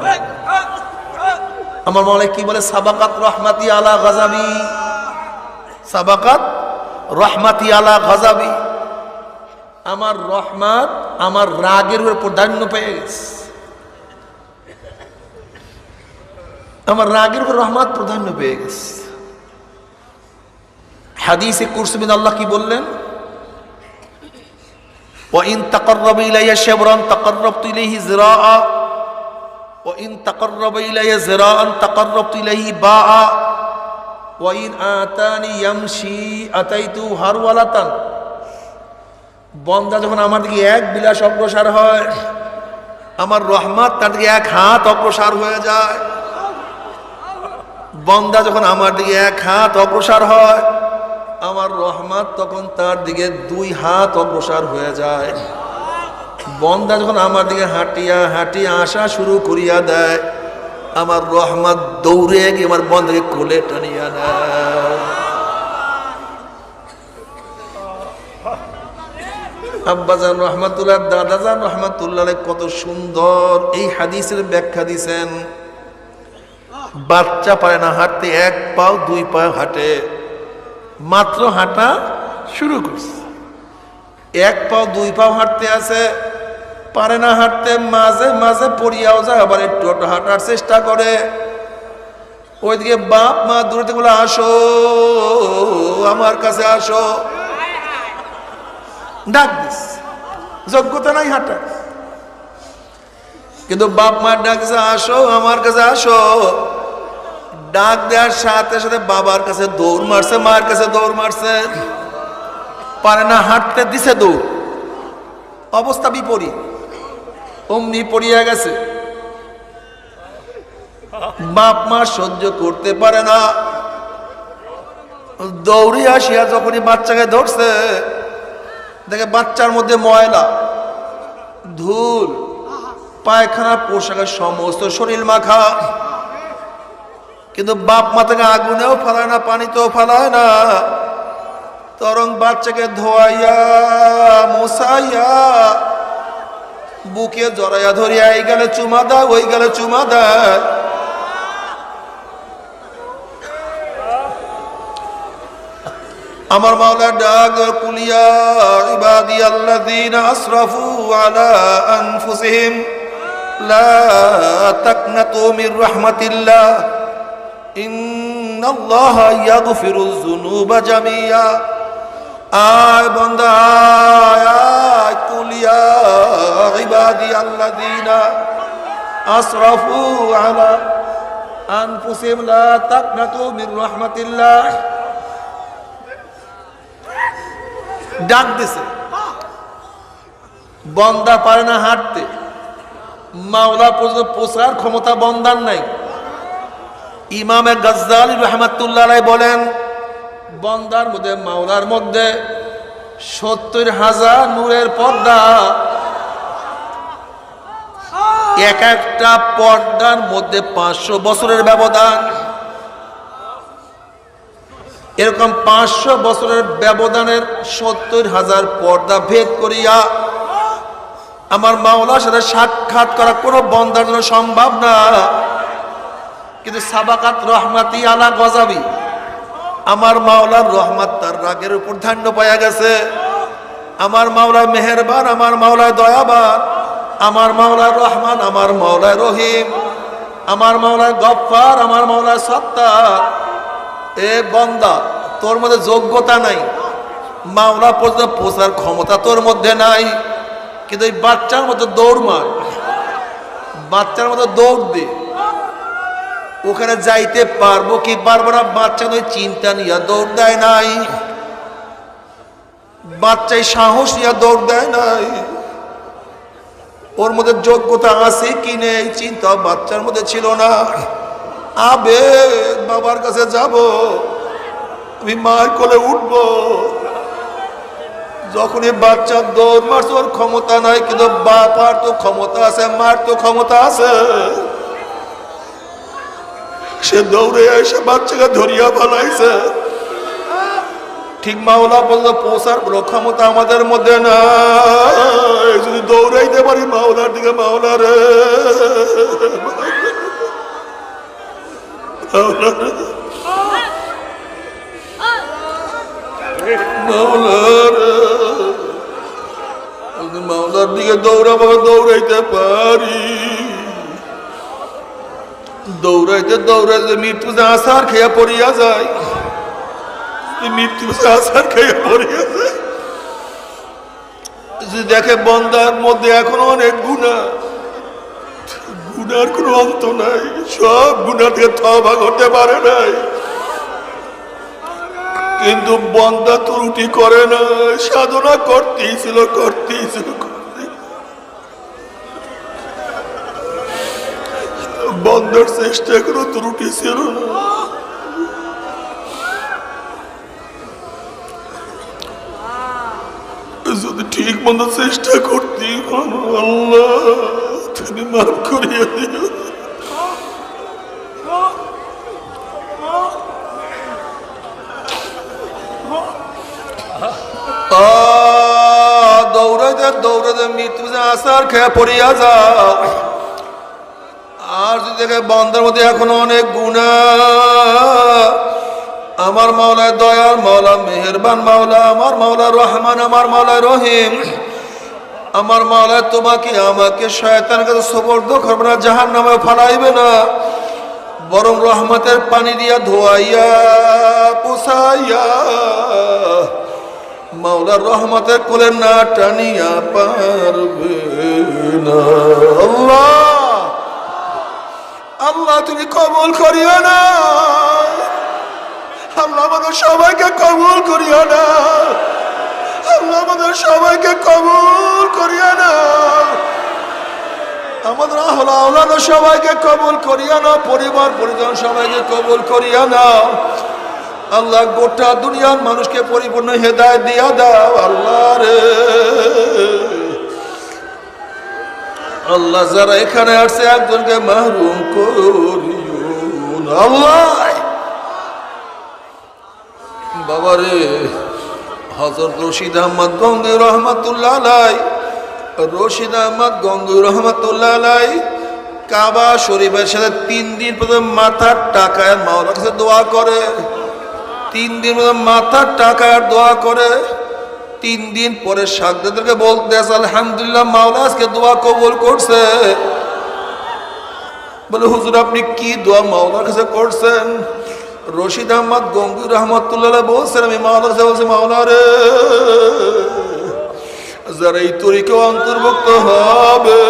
আমার মাওলা কি বলে, সাবাকাত রহমাতি আলা গাজাবি, সাবাকাত রহমাতি আলা গাজাবি, আমার রহমত আমার রাগের উপর প্রাধান্য পেয়ে গেছে, আমার রাগের উপর রহমত প্রাধান্য পেয়ে গেছে। হাদিসে কুরসি মধ্যে আল্লাহ কি বললেন, ওয়া ইন তাকাররাবা ইলাইয়া শিবরান তাকাররাবতু ইলাইহি যিরাআ ওয়া ইন তাকাররাবা ইলাইয়া যিরাআন তাকাররাবতু ইলাইহি বাআ ওয়া ইন আতানি ইয়ামশি আতাইতু হারওয়ালাতান। বান্দা যখন আমার দিকে এক বিলাস অগ্রসর হয়, আমার রহমত তার দিকে এক হাত অগ্রসর হয়ে যায়। বান্দা যখন আমার দিকে এক হাত অগ্রসর হয়, আমার রহমত তখন তার দিকে দুই হাত অগ্রসর হয়ে যায়। বান্দা যখন আমার দিকে হাঁটিয়া হাঁটিয়া আসা শুরু করিয়া দেয়, আমার রহমত দৌড়ে গিয়ে আমার বান্দাকে কোলে টানিয়া নেয়। আব্বাজান রহমাতুল্লাহ, দাদাজান রহমাতুল্লাহ কত সুন্দর এই হাদিসের ব্যাখ্যা দিছেন। বাচ্চা পারে না হাঁটতে, এক পাও দুই পাও হাঁটে, মাত্র হাঁটা শুরু করছে, এক পাও দুই পাও হাঁটতে আছে, পারে না হাঁটতে, মাঝে মাঝে পড়িয়াও যায়, আবার একটু একটু হাঁটার চেষ্টা করে। ওইদিকে বাপ মা দূরে থেকে বলে, আসো আমার কাছে আসো, ডাক দিস, যোগ্যতা নাই হাঁটা, কিন্তু বাপ মার ডাকছে, আসো আমার কাছে আসো। ডাক দেওয়ার সাথে সাথে বাবার কাছে দৌড় মারছে, মার কাছে দৌড় মারছে, পারে না হাঁটতে, দিছে দৌড়, অবস্থা বিপরীত, অমনি পড়িয়া গেছে। বাপ মা সহ্য করতে পারে না, দৌড়ে আসিয়া যখনই বাচ্চাকে ধরছে, দেখে বাচ্চার মধ্যে ময়লা, ধুল, পায়খানা, পোশাকের সমস্ত শরীর মাখা, কিন্তু বাপ মা থেকে আগুনেও ফেলায় না, পানিতেও ফেলায় না, তরং বাচ্চাকে ধোয়াইয়া মোছাইয়া বুকে জড়াইয়া ধরিয়া এই গেলে চুমা দেয়, ওই গেলে চুমা দেয়। আমার মাওলা ডাক, কুলিয়া ইবাদিয়াল্লাযীনা আসরাফু আলা আনফুসিহিম লা তাকনাতু মির রাহমাতিল্লাহ ইন্নাল্লাহা ইয়াগফিরুয যুনুবা জামিয়া। আয় বান্দা আয়, কুলিয়া ইবাদিয়াল্লাযীনা আসরাফু আলা আনফুসিহিম লা তাকনাতু মির রাহমাতিল্লাহ। ডাক দিছে, বন্দা পারে না হাঁটতে, মাওলা পর্যন্ত পৌঁছার ক্ষমতা বন্দার নাই। ইমামে গাজ্জালী রাহমাতুল্লাহ আলাইহি বলেন, বন্দার মধ্যে মাওলার মধ্যে 70,000 নূরের পর্দা, এক একটা পর্দার মধ্যে 500 বছরের ব্যবধান। এরকম 500 বছরের ব্যবধানের 70,000 পর্দা ভেদ করিয়া আমার মাওলার সাথে সাক্ষাৎ করা কোনো বন্দার জন্য সম্ভব না। কিন্তু সাবাকাত রহমাতি আলা গজাবি, আমার মাওলার রহমত তার রাগের উপর ধান্য পাওয়া গেছে। আমার মাওলা মেহেরবান, আমার মাওলা দয়াবান, আমার মাওলা রহমান, আমার মাওলা রহিম, আমার মাওলা গফফার, আমার মাওলা সত্তার। এ বন্দা, তোর মধ্যে যোগ্যতা নাই, মাওলা পর্যন্ত পৌঁছার ক্ষমতা তোর মধ্যে নাই, কিন্তু এই বাচ্চার মতো দৌড় মার, বাচ্চার মতো দৌড় দে, ওখানে যাইতে পারবো কি পারবো না বাচ্চা নয় চিন্তা নিয়ে দৌড় দেয় নাই, বাচ্চাই সাহস নিয়ে দৌড় দেয় নাই। ওর মধ্যে যোগ্যতা আছে কি নেই চিন্তা বাচ্চার মধ্যে ছিল না। আবেগ, বাবার কাছে যাব, আমি মার কোলে উঠবো, যখনই বাচ্চা দৌড় মারছে, ওর ক্ষমতা নাই, কিন্তু বাবার তো ক্ষমতা আছে, মার তো ক্ষমতা আছে। সে দৌড়ে এসে বাচ্চাকে ধরিয়া ফেলাইছে। ঠিক মাওলা বললো পৌঁছার কোনো ক্ষমতা আমাদের মধ্যে না, যদি দৌড়াইতে পারি মাওলার দিকে, মাওলা রে মাওলার দিকে দৌড়াইতে পারি, দৌড়াইতে দৌড়াইতে মৃত্যু আসার খেয়ে পড়িয়া যায়, মৃত্যু আসার খেয়ে পড়িয়া যায়। দেখে বন্দার মধ্যে এখনো অনেক গুনাহ, গুনার কোনো অন্ত নাই, সব গুনাহ থেকে তওবা করতে পারে নাই, কিন্তু বন্দা ত্রুটি করে না, সাধনা করতেই ছিল। বন্দার চেষ্টা কোনো ত্রুটি ছিল না। যদি ঠিক মতো চেষ্টা করতি, আল্লাহ তুমি মাফ করিয়ে দিও। দৌড়াইতে দৌড়াইতে মৃত্যু আসার খেয়ে পড়িয়া যাও। আর যদি দেখে বন্দার মধ্যে এখনো অনেক গুনাহ, আমার মাওলা দয়ার মাওলা, মেহেরবান মাওলা, আমার মাওলা রহমান, আমার মাওলা রহিম, আমার মাওলা তোমাকে আমাকে শয়তানের কাছে সুপর্দ করবে না, জাহান্নামে ফালাইবে না, বরং রহমতের পানি দিয়া ধোয়াইয়া পোছাইয়া মাওলার রহমতের কোলে না টানিয়া পারবে না। আল্লাহ আল্লাহ তুমি কবুল করিও না, আল্লাহ আমাদের সবাইকে কবুল করিও না, আল্লাহ আমাদের সবাইকে কবুল করিও না, আমাদের আওলাদ সবাইকে কবুল করিও না, পরিবার পরিজন সবাইকে কবুল করিও না। আল্লাহ গোটা দুনিয়ার মানুষকে পরিপূর্ণ হেদায়েত দিয়া দাও আল্লাহ রে। আল্লাহ যারা এখানে আসছে একজনকে মাহরুম করিও না আল্লাহ। বাবারে হযরত রশিদ আহমদ গঙ্গোই রহমাতুল্লাহ আলাইহি, রশিদ আহমদ গঙ্গোই রহমাতুল্লাহ আলাইহি কাবা শরীফের সাথে 3 দিন পর্যন্ত মাথার টাকায় মাওলার কাছে দোয়া করে, 3 দিন পর্যন্ত মাথার টাকায় দোয়া করে। 3 দিন পরে সাগদাদেরকে বলতে আছে আলহামদুলিল্লাহ মাওলা আজকে দোয়া কবুল করছে। বলে হুজুর আপনি কি দোয়া মাওলার কাছে করছেন? রশিদ আহমদ গঙ্গোই রহমাতুল্লাহ বলছেন আমি মাওলার কাছে বলছি, মাওলা রে যারা এই তরিকে অন্তর্ভুক্ত হবে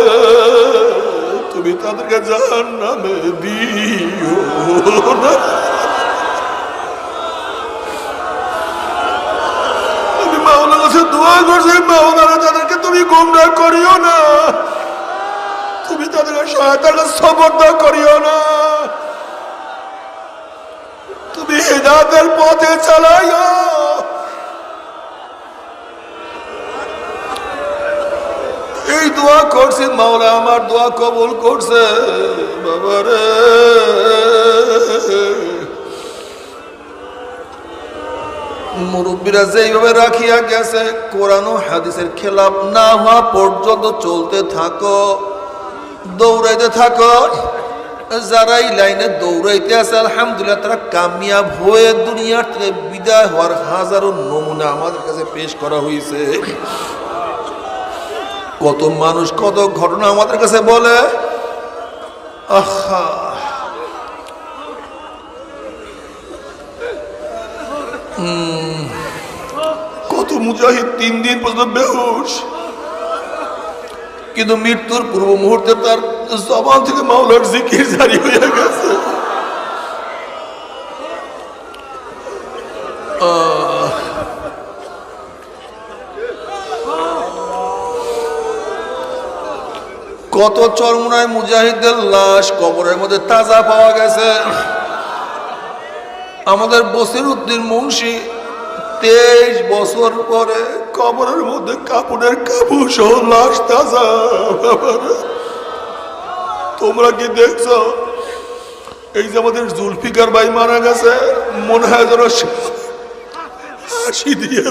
তুমি তাদেরকে জাহান্নামে দিও না। আমি মাওলার কাছে দোয়া করছি, মাওলারা তাদেরকে তুমি গোমরাহ করিও না, তুমি তাদেরকে শয়তানের সবর্দা করিও না, তুমি হিদায়াতের পথে চালাইও। এই দোয়া করছি, মাওলা আমার দোয়া কবুল করছে। বাবারে মুরব্বীরা যেইভাবে রাখিয়া গেছে, কোরআন ও হাদিসের খেলাফ না হওয়া পর্যন্ত চলতে থাকো, দৌড়াইতে থাকো। যারা এই লাইনে দৌড়াইতে আছে আলহামদুলিল্লাহ তারা কামিয়াব হয়ে দুনিয়ার থেকে বিদায় হওয়ার হাজারো নমুনা আমাদের কাছে পেশ করা হয়েছে। কত মানুষ কত ঘটনা আমাদের কাছে বলে, আহা কত মুজাহিদ 3 দিন পর্যন্ত বেহুশ, কিন্তু মৃত্যুর পূর্ব মুহূর্তে তার জবান থেকে মাওলার জিকির জারি হয়ে গেছে। কত চরমুনায় মুজাহিদদের লাশ কবরের মধ্যে তাজা পাওয়া গেছে। আমাদের বসিরউদ্দিন মুন্সি 23 বছর পরে কবরের মধ্যে কাপড়ের কাপড় সহ লাশ তাজা। তোমরা কি দেখছো? এই যে আমাদের জুলফিকার ভাই মারা গেছে, মনে হয় যেন হাসি দিয়ে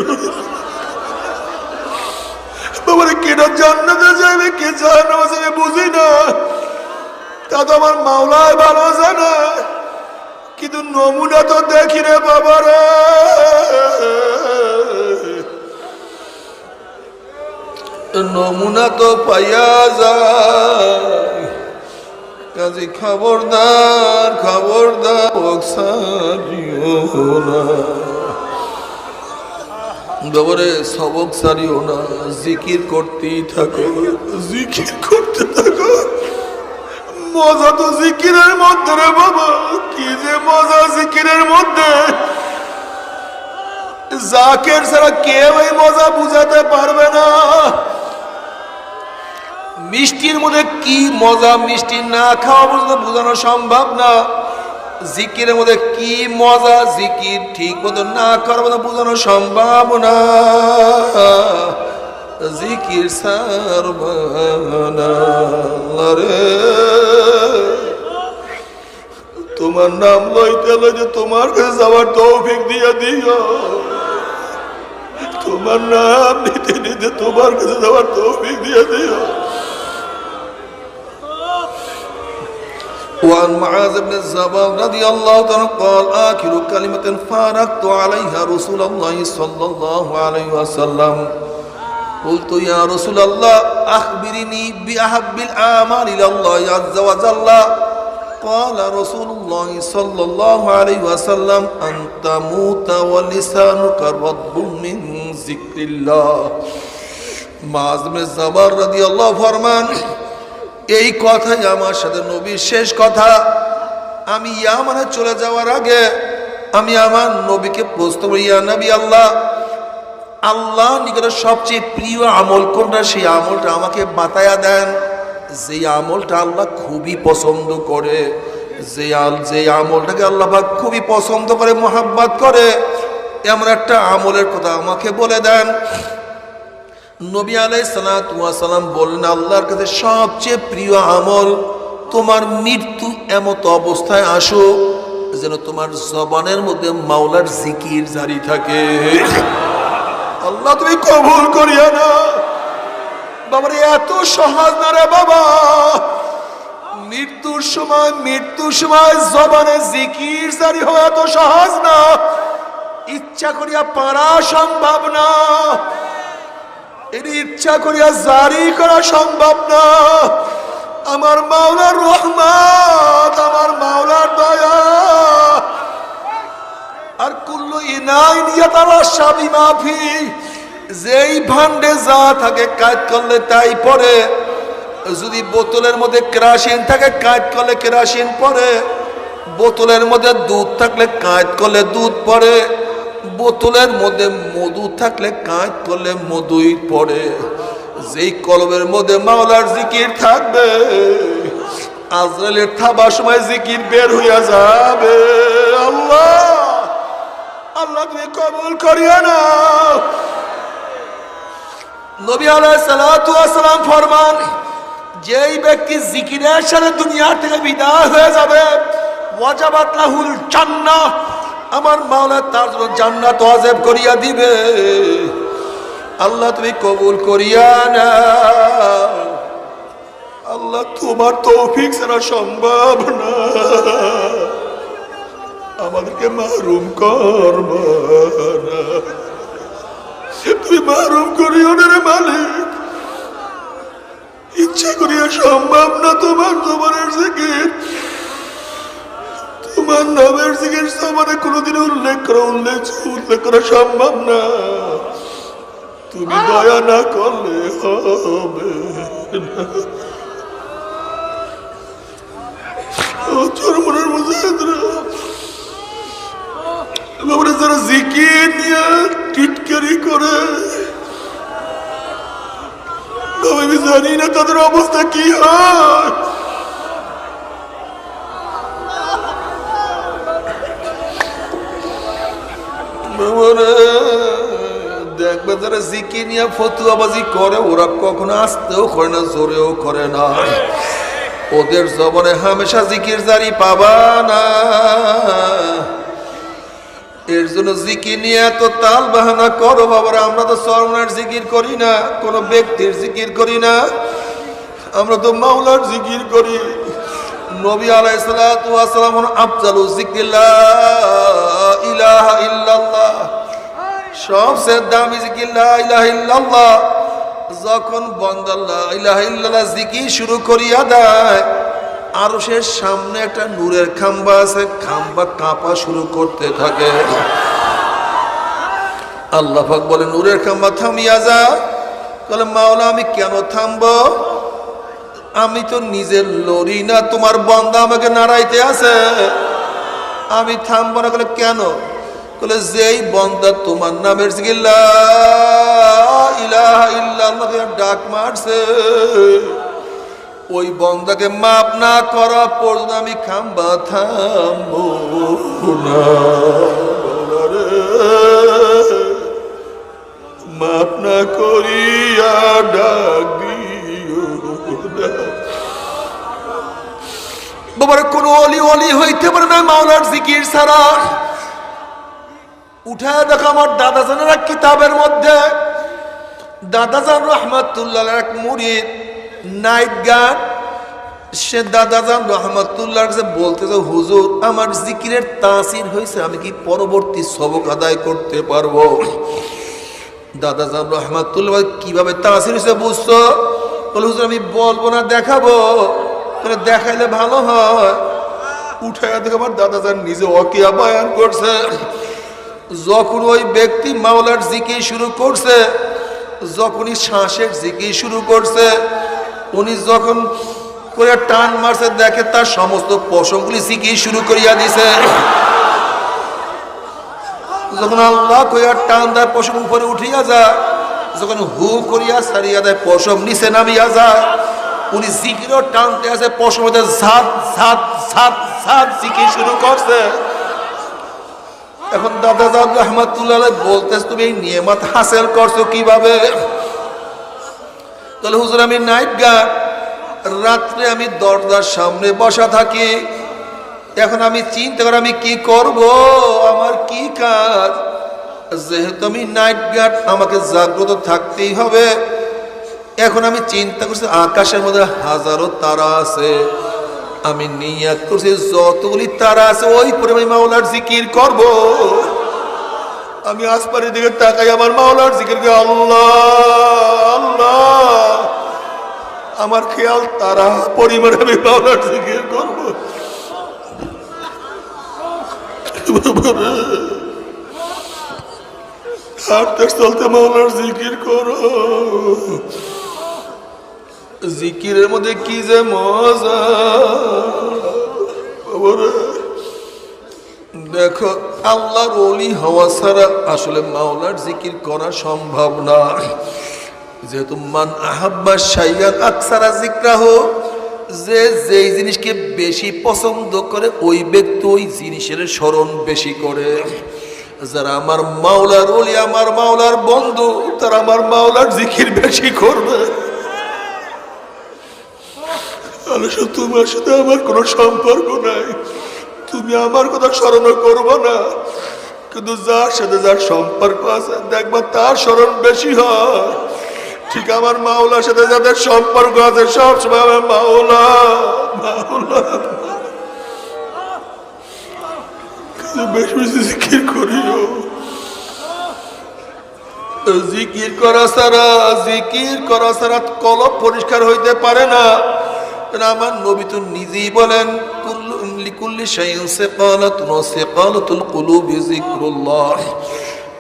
বাবারে কেটা জান্নাতে যাবে কে জাহান্নামে যাবে বুঝি না, তা তো আমার মাওলাই ভালো জানে। কিন্তু নমুনা তো দেখি রে বাবা রে। নমুনা তো পাইয়া যায়, কাজে খবরদার খবরদার বাবারে সবক সারিও না, জিকির করতেই থাকো, জিকির করতে থাকো। মজা তো জিকিরের মধ্যে রে বাবা, কি যে মজা জিকিরের মধ্যে, জাকের ছাড়া কেউ এই মজা বুঝাতে পারবে না। মিষ্টির মধ্যে কি মজা, মিষ্টি না খাওয়া পর্যন্ত বোঝানো সম্ভব না। জিকিরের মধ্যে কি মজা, জিকির ঠিক মতো না করার মতো বোঝানো সম্ভব না। জিকির সারবানা রে, তোমার নাম লইতে লইতে তোমার কাছে যাওয়ার তৌফিক দিয়া দিও। তোমার নাম নিতে নিতে তোমার কাছে যাওয়ার তৌফিক দিয়া দিও। وعن معاذ بن الجبل رضي الله عنه قال آخر كلمة فارقت عليها رسول الله صلى الله عليه وسلم قلت يا رسول الله أخبرني بأحب الأعمال إلى الله عز وجل قال رسول الله صلى الله عليه وسلم أن تموت ولسانك رطب من ذكر الله। معاذ بن الجبل رضي الله ফরমান, এই কথাই আমার সাথে নবীর শেষ কথা। আমি ইয়ামানে চলে যাওয়ার আগে আমি আমার নবীকে প্রশ্ন করি, ইয়া নবী আল্লাহ, আল্লাহ নিকটে সবচেয়ে প্রিয় আমল কোনটা, সেই আমলটা আমাকে বাতায়া দেন। যে আমলটা আল্লাহ খুবই পছন্দ করে, যে আমলটাকে আল্লাহ পাক খুবই পছন্দ করে, মোহাব্বত করে, এমন একটা আমলের কথা আমাকে বলে দেন। নবী আলাইহিস সালাতু ওয়াস সালাম বললেন, আল্লাহর কাছে সবচেয়ে প্রিয় আমল তোমার মৃত্যু এমত অবস্থায় আসো যেন তোমার জবানের মধ্যে মাওলার জিকির জারি থাকে। আল্লাহ তুমি কবুল করিয়া না। বাবারে এত সহজ না রে বাবা, মৃত্যুর সময় জবানে জিকির জারি হওয়া এত সহজ না, ইচ্ছা করিয়া পারা সম্ভব না, এর ইচ্ছা করিয়া জারি করা সম্ভব না। আমার মাওলার রহমত, আমার মাওলার দয়া, আর কুল্লু ইনাইন ইয়াতারাশা বিমা ফি, যেই ভান্ডে যা থাকে কাজ করলে তাই পড়ে। যদি বোতলের মধ্যে কেরোসিন থাকে কাজ করলে কেরোসিন পড়ে, বোতলের মধ্যে দুধ থাকলে কাজ করলে দুধ পড়ে, বোতলের মধ্যে মধু থাকলে কাজ করলে মধুই পড়ে। যেই কলবের মধ্যে মাওলার জিকির থাকবে, আজরাইলের থাবার সময় জিকির বের হইয়া যাবে। আল্লাহ আল্লাহ তুমি কবুল করিয়া না। নবী আলাইহিস সালাতু ওয়াস সালাম ফরমান, যেই ব্যক্তি জিকিরের সাথে দুনিয়া থেকে বিদায় হয়ে যাবে, ওয়াজাবাত লাহুল জান্নাহ, আমার মাওলা তার জন্য জান্নাত ওয়াজিব করিয়া দিবে। আল্লাহ তুমি কবুল করিয়া না। আল্লাহ তোমার তৌফিক ছাড়া সম্ভব না, আমাদেরকে মাহরুম করবা না, তুমি মাহরুম করিও না রে মালিক। ইচ্ছা করিয়া সম্ভব না তোমার জবানের জিকির, তোমার নামের জিকির জবানে কোনোদিন উল্লেখ করা সম্ভব না। তুমি দয়া না করলে হবে না। ও চরমনের মুজাহিদরা, বাবারে যারা জিকির নিয়ে টিটকারি করে, আমি জানি না তাদের অবস্থা কি হয়। দেখবে যারা জিকির নিয়ে ফতুয়াবাজি করে, ওরা কখনো আস্তেও করে না, জোরেও করে না, ওদের জবানে হামেশা জিকির জারি পাবা না। এর জন্য জিকির নিয়ে এত তাল বাহানা করো বাবারা। আমরা তো সরমনার জিকির করি না, কোনো ব্যক্তির জিকির করি না, আমরা তো মাওলার জিকির করি। নবী আলাইহিস সালাতু ওয়াস সালাম আফজালু যিকরি লা ইলাহা ইল্লাল্লাহ, সবচেয়ে দামি জিকির লা ইলাহা ইল্লাল্লাহ। যখন বান্দা লা ইলাহা ইল্লাল্লাহ জিকির শুরু করিয়া দেয়, আরশের সামনে একটা নূরের খাম্বা আছে, খাম্বা কাঁপা শুরু করতে থাকে। আল্লাহ পাক বলে, নূরের খাম্বা থামিয়া যা। বলে, মাওলা আমি কেন থামবো? আমি তো নিজের লড়ি না, তোমার বান্দা আমাকে নাড়াইতে আছে, আমি থামবো না। বলে, কেন? বলে, যেই বান্দা তোমার নামের জিকির লা ইলাহা ইল্লাল্লাহ ডাক মারছে, ওই বান্দাকে মাফ না করা পর্যন্ত আমি খাম্বা থামবো না। মাফ না করিয়া ডাক দিও না। বাবার কোন অলি অলি হইতে পারে না মাওলার জিকির ছাড়া। উঠায় দেখো আমার দাদাজানের এক কিতাবের মধ্যে, দাদাজান রহমাতুল্লাহ এক মুরিদ নাইট গার্ড, সে দাদাজান রহমাতুল্লাহ কাছে বলতেছে, হুজুর আমার জিকিরের তাসির হয়েছে, আমি কি পরবর্তী সবক আদায় করতে পারবো? দাদাজান রহমাতুল্লাহ কিভাবে তাসির হয়েছে বুঝছো? বলে, হুজুর আমি বলবো না, দেখাবো। বলে, দেখাইলে ভালো হয়। উঠায় দেখো আমার দাদাজান নিজে ওয়াকিয়া বয়ান করছে। যখন ওই ব্যক্তি মাওলার জিকির শুরু করছে, যখনই শ্বাসের জিকির শুরু করছে, উনি যখন করে টান মারছে, দেখে তার সমস্ত পশমগুলি জিকির শুরু করিয়া দিছে। যখন আল্লাহ কইয়া টান দেয়, পশম উপরে উঠিয়া যায়। যখন হু করিয়া ছাড়িয়া দেয়, পশম নিচে নামিয়া যায়। উনি জিকিরও টানতে আছে, পশম ঝাঁত ঝাঁত ঝাঁত ঝাঁত জিকির শুরু করছে। এখন দাদাজান রহমাতুল্লাহ বলতেছ, তুমি এই নিয়ামত হাসিল করছো কিভাবে? তাহলে, হুজুর আমি নাইট গার্ড, রাত্রে আমি দরজার সামনে বসা থাকি। এখন আমি চিন্তা করি আমি কি করব, আমার কি কাজ। যেহেতু আমি নাইট গার্ড, আমাকে জাগ্রত থাকতেই হবে। এখন আমি চিন্তা করছি, আকাশের মধ্যে হাজারো তারা আছে, আমি নিয়াত করছি যতগুলি তারা আছে ওই পরিমাণ মাওলার জিকির করব। আমি আসমানের দিকে তাকাই, আমার মাওলার জিকির করি, আল্লাহ আল্লাহ। আমার খেয়াল তারা পরিমাণে আমি মাওলার জিকির করব। হাঁটতে চলতে মাওলার জিকির করো। জিকিরের মধ্যে কি যে মজা। দেখো, আল্লাহর ওলি হওয়া ছাড়া আসলে মাওলার জিকির করা সম্ভব না। যেহেতু মান আহাব্বা শাইয়ান আকসারা যিকরাহু, যে যেই জিনিসকে বেশি পছন্দ করে ওই ব্যক্তি ওই জিনিসের স্মরণ বেশি করে। যারা আমার মাওলার ওলি, আমার মাওলার বন্ধু, তারা আমার মাওলার জিকির বেশি করবে। তোমার সাথে আমার কোনো সম্পর্ক নাই, তুমি আমার কথা স্মরণ করবো না, কিন্তু যার সাথে যার সম্পর্ক আছে দেখবা তার স্মরণ বেশি হয়। ঠিক আমার মাওলার সাথে যাদের সম্পর্ক আছে সবসময় আমার মাওলা মাওলা বেশি বেশি জিকির করিও। জিকির করা ছাড়া কলব পরিষ্কার হইতে পারে না। আমার নবী তো নিজেই বলেন, লিকুল্লি শাইইন সিকালাতুন ওয়া সিকালাতুল কুলুবি যিকরুল্লাহ।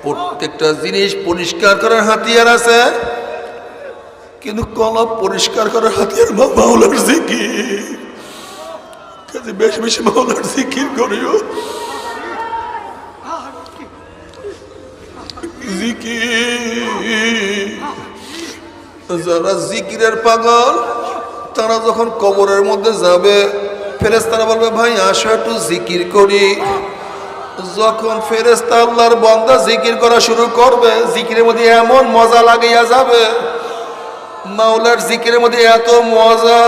প্রত্যেকটা জিনিস পরিষ্কার করার হাতিয়ার আছে, কিন্তু কলব পরিষ্কার করার হাতিয়ার মাওলার জিকির। কাজে বেশি বেশি মাওলার জিকির করিও। জিকির, যারা জিকিরের পাগল তারা যখন কবরের মধ্যে যাবে, ফেরেশতারা বলবে, ভাই আসো একটু জিকির করি। যখন ফেরেশতা আল্লাহর বান্দা জিকির করা শুরু করবে, জিকিরের মধ্যে এমন মজা লাগাইয়া যাবে, মাওলার জিকিরের মধ্যে এত মজা,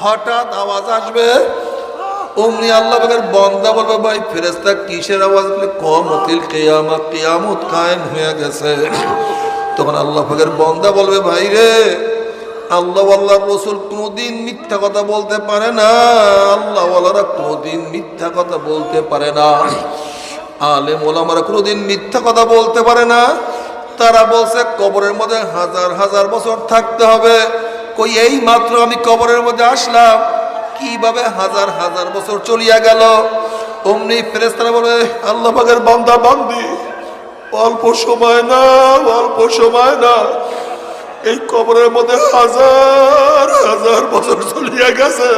হঠাৎ আওয়াজ আসবে, অমনি আল্লাহ পাকের বান্দা বলবে, ভাই ফেরেশতা কিসের আওয়াজ? বলে, কিয়ামতুল কিয়ামত, কিয়ামত কায়েম হয়ে গেছে। তখন আল্লাহ পাকের বান্দা বলবে, ভাই রে আল্লাহ আল্লাহর রসুল কোনোদিন মিথ্যা কথা বলতে পারে না, আল্লাহ আল্লাহরা কোনোদিন মিথ্যা কথা বলতে পারে না, আলেম ওলামারা কোনোদিন মিথ্যা কথা বলতে পারে না। তারা বলছে কবরের মধ্যে হাজার হাজার বছর থাকতে হবে। কই এই মাত্র আমি কবরের মধ্যে আসলাম, কিভাবে হাজার হাজার বছর চলিয়া গেল। অমনি ফেরেশতারা বলে আল্লাহ পাকের বান্দা বান্দি, অল্প সময় না, অল্প সময় না, এই কবরের মধ্যে হাজার হাজার বছর চলিয়া গেছে,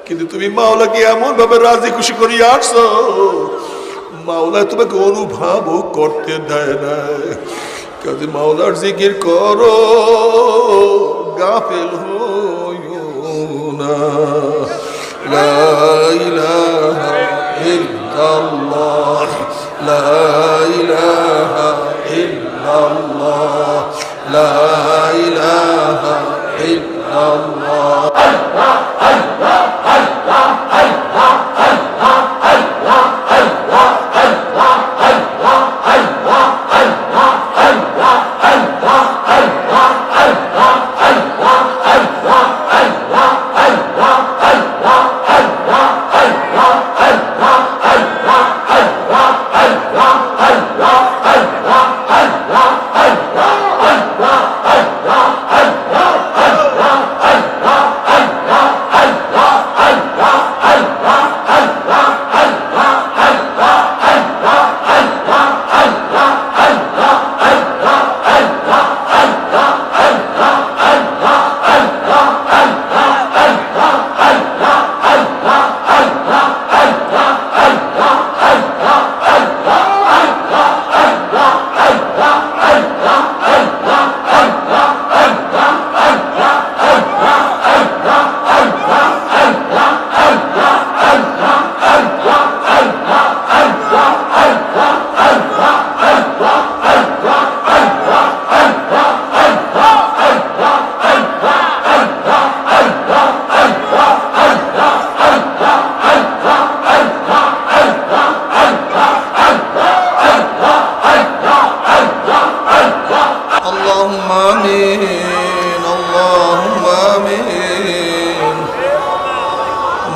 কিন্তু তুমি মাওলাকে এমন ভাবে রাজি খুশি করিয়া আসছো, মাওলা তোমাকে অনুভবও করতে দেয় না। কাজে মাওলার জিকির করো, গাফেল হইও না। লা ইলাহা ইল্লাল্লাহ, লা ইলাহা ইল্লাল্লাহ, লা ইলাহা ইল্লাল্লাহ।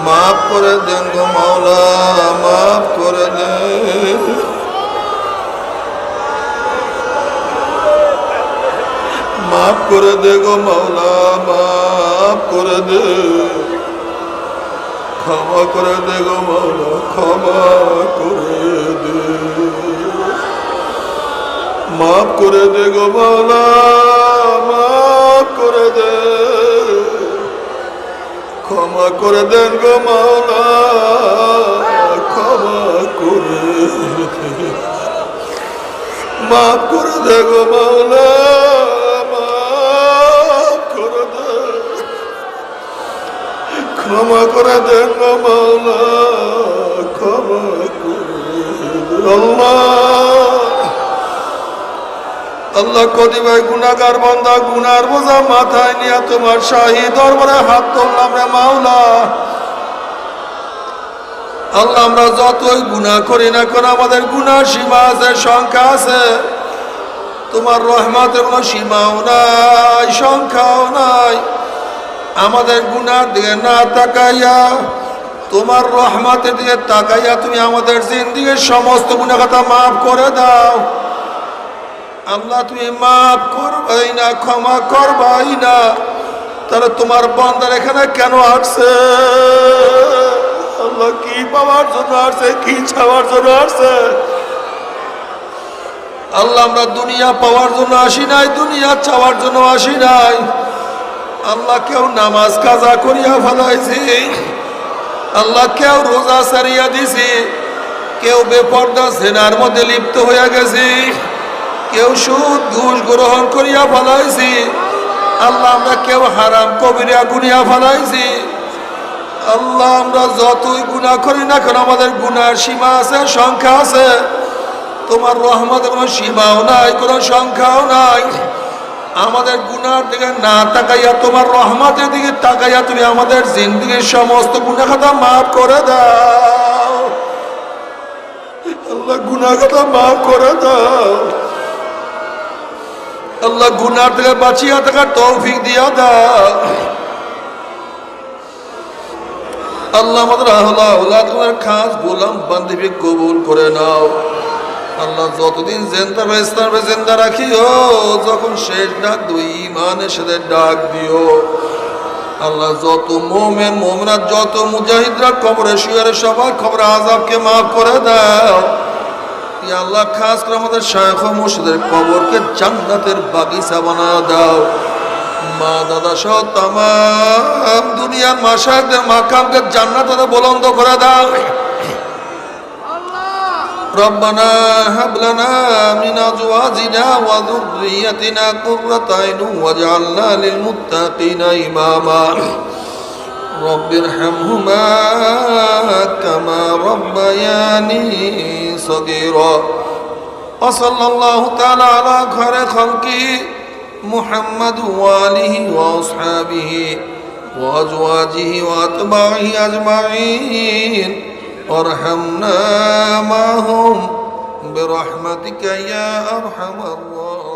মাফ করে দেন গো মাওলা, মাফ করে দেন। মাফ করে দে গো মাওলা, মাফ করে দে। ক্ষমা করে দে গো মাওলা, ক্ষমা করে দে। মাফ করে দে গো মাওলা, মাফ করে দে। ক্ষমা করে দেন গো মাওলা, ক্ষমা করে দে। মাফ করে দে গো মাওলা, মাফ করে দে। ক্ষমা করে দেন গো মাওলা, ক্ষমা করে দে। আল্লাহ কদি ভাই গুনাহগার বান্দা গুনার বোঝা মাথায় নিয়ে তোমার শাহী দরবারে হাত তুললাম রে মাওলা। আল্লাহ আমরা যতই গুনাহ করি না কেন, আমাদের গুনার সীমা আছে, সংখ্যা আছে। তোমার রহমতের কোনো সীমাও নাই, সংখ্যাও নাই। আমাদের গুনার দিকে না তাকাইয়া তোমার রহমতের দিকে তাকাইয়া তুমি আমাদের জিন্দেগীর সমস্ত গুনাহ খাতা মাফ করে দাও। আল্লাহ তুমি মাফ করবাই না, ক্ষমা করবাই না, তাহলে তোমার বান্দার এখানে কেন আসছে? আল্লাহ কি পাওয়ার জন্য আসছে, কি চাওয়ার জন্য আসছে? আল্লাহ আমরা দুনিয়া পাওয়ার জন্য আসি নাই, দুনিয়া চাওয়ার জন্য আসি নাই। আল্লাহ কেউ নামাজ কাজা করিয়া ফেলাইছি, আল্লাহ কেউ রোজা সারিয়া দিছি, কেউ বেপর্দা জেনার মধ্যে লিপ্ত হইয়া গেছি, কেউ সুদ ঘুষ গ্রহণ করিয়া ফেলাইছি। আল্লাহ আমরা কেউ হারাম কবিরা গুনিয়া ফেলাইছি। আল্লাহ আমরা যতই গুনাহ করি না কেন, আমাদের গুনার সীমা আছে, সংখ্যা আছে। তোমার রহমতের কোনো সীমাও নাই, কোনো সংখ্যাও নাই। আমাদের গুনার দিকে না তাকাইয়া তোমার রহমতের দিকে তাকাইয়া তুমি আমাদের জিন্দেগীর সমস্ত গুনাহ খাতা মাফ করে দাও। আল্লাহ গুনাহ খাতা মাফ করে দাও। আল্লাহ গুনাহ থেকে বাঁচিয়ে থাকার তৌফিক দিয়া দাও আল্লাহ আমাদের আওলাদের খাস গোলাম বান্দিকে কবুল করে নাও আল্লাহ যতদিন জিন্দা রয়েছে জিন্দা রাখিও যখন শেষ ডাক দিও ঈমানের সাথে ডাক দিও আল্লাহ যত মুমিন মুমিনাত যত মুজাহিদরা কবরে শুয়ে সবার কবরে আযাবকে maaf করে দাও ইয়া আল্লাহ খাস করে আমাদের শায়খ ও মুর্শিদের কবরকে জান্নাতের বাগিচা বানায় দাও মা দাদা সহ তামাম দুনিয়ার মাশায়েখদের মাকামকে জান্নাতে বুলন্দ করে দাও ربنا هب لنا من ازواجنا وذريتنا قرة اعين واجعلنا للمتقين اماما رب ارحمهما كما ربياني صغيرا وصلى الله تعالى على خير خلقه محمد وآله وأصحابه وأزواجه وأتباعه أجمعين وارحمنا معهم برحمتك يا أرحم الراحمين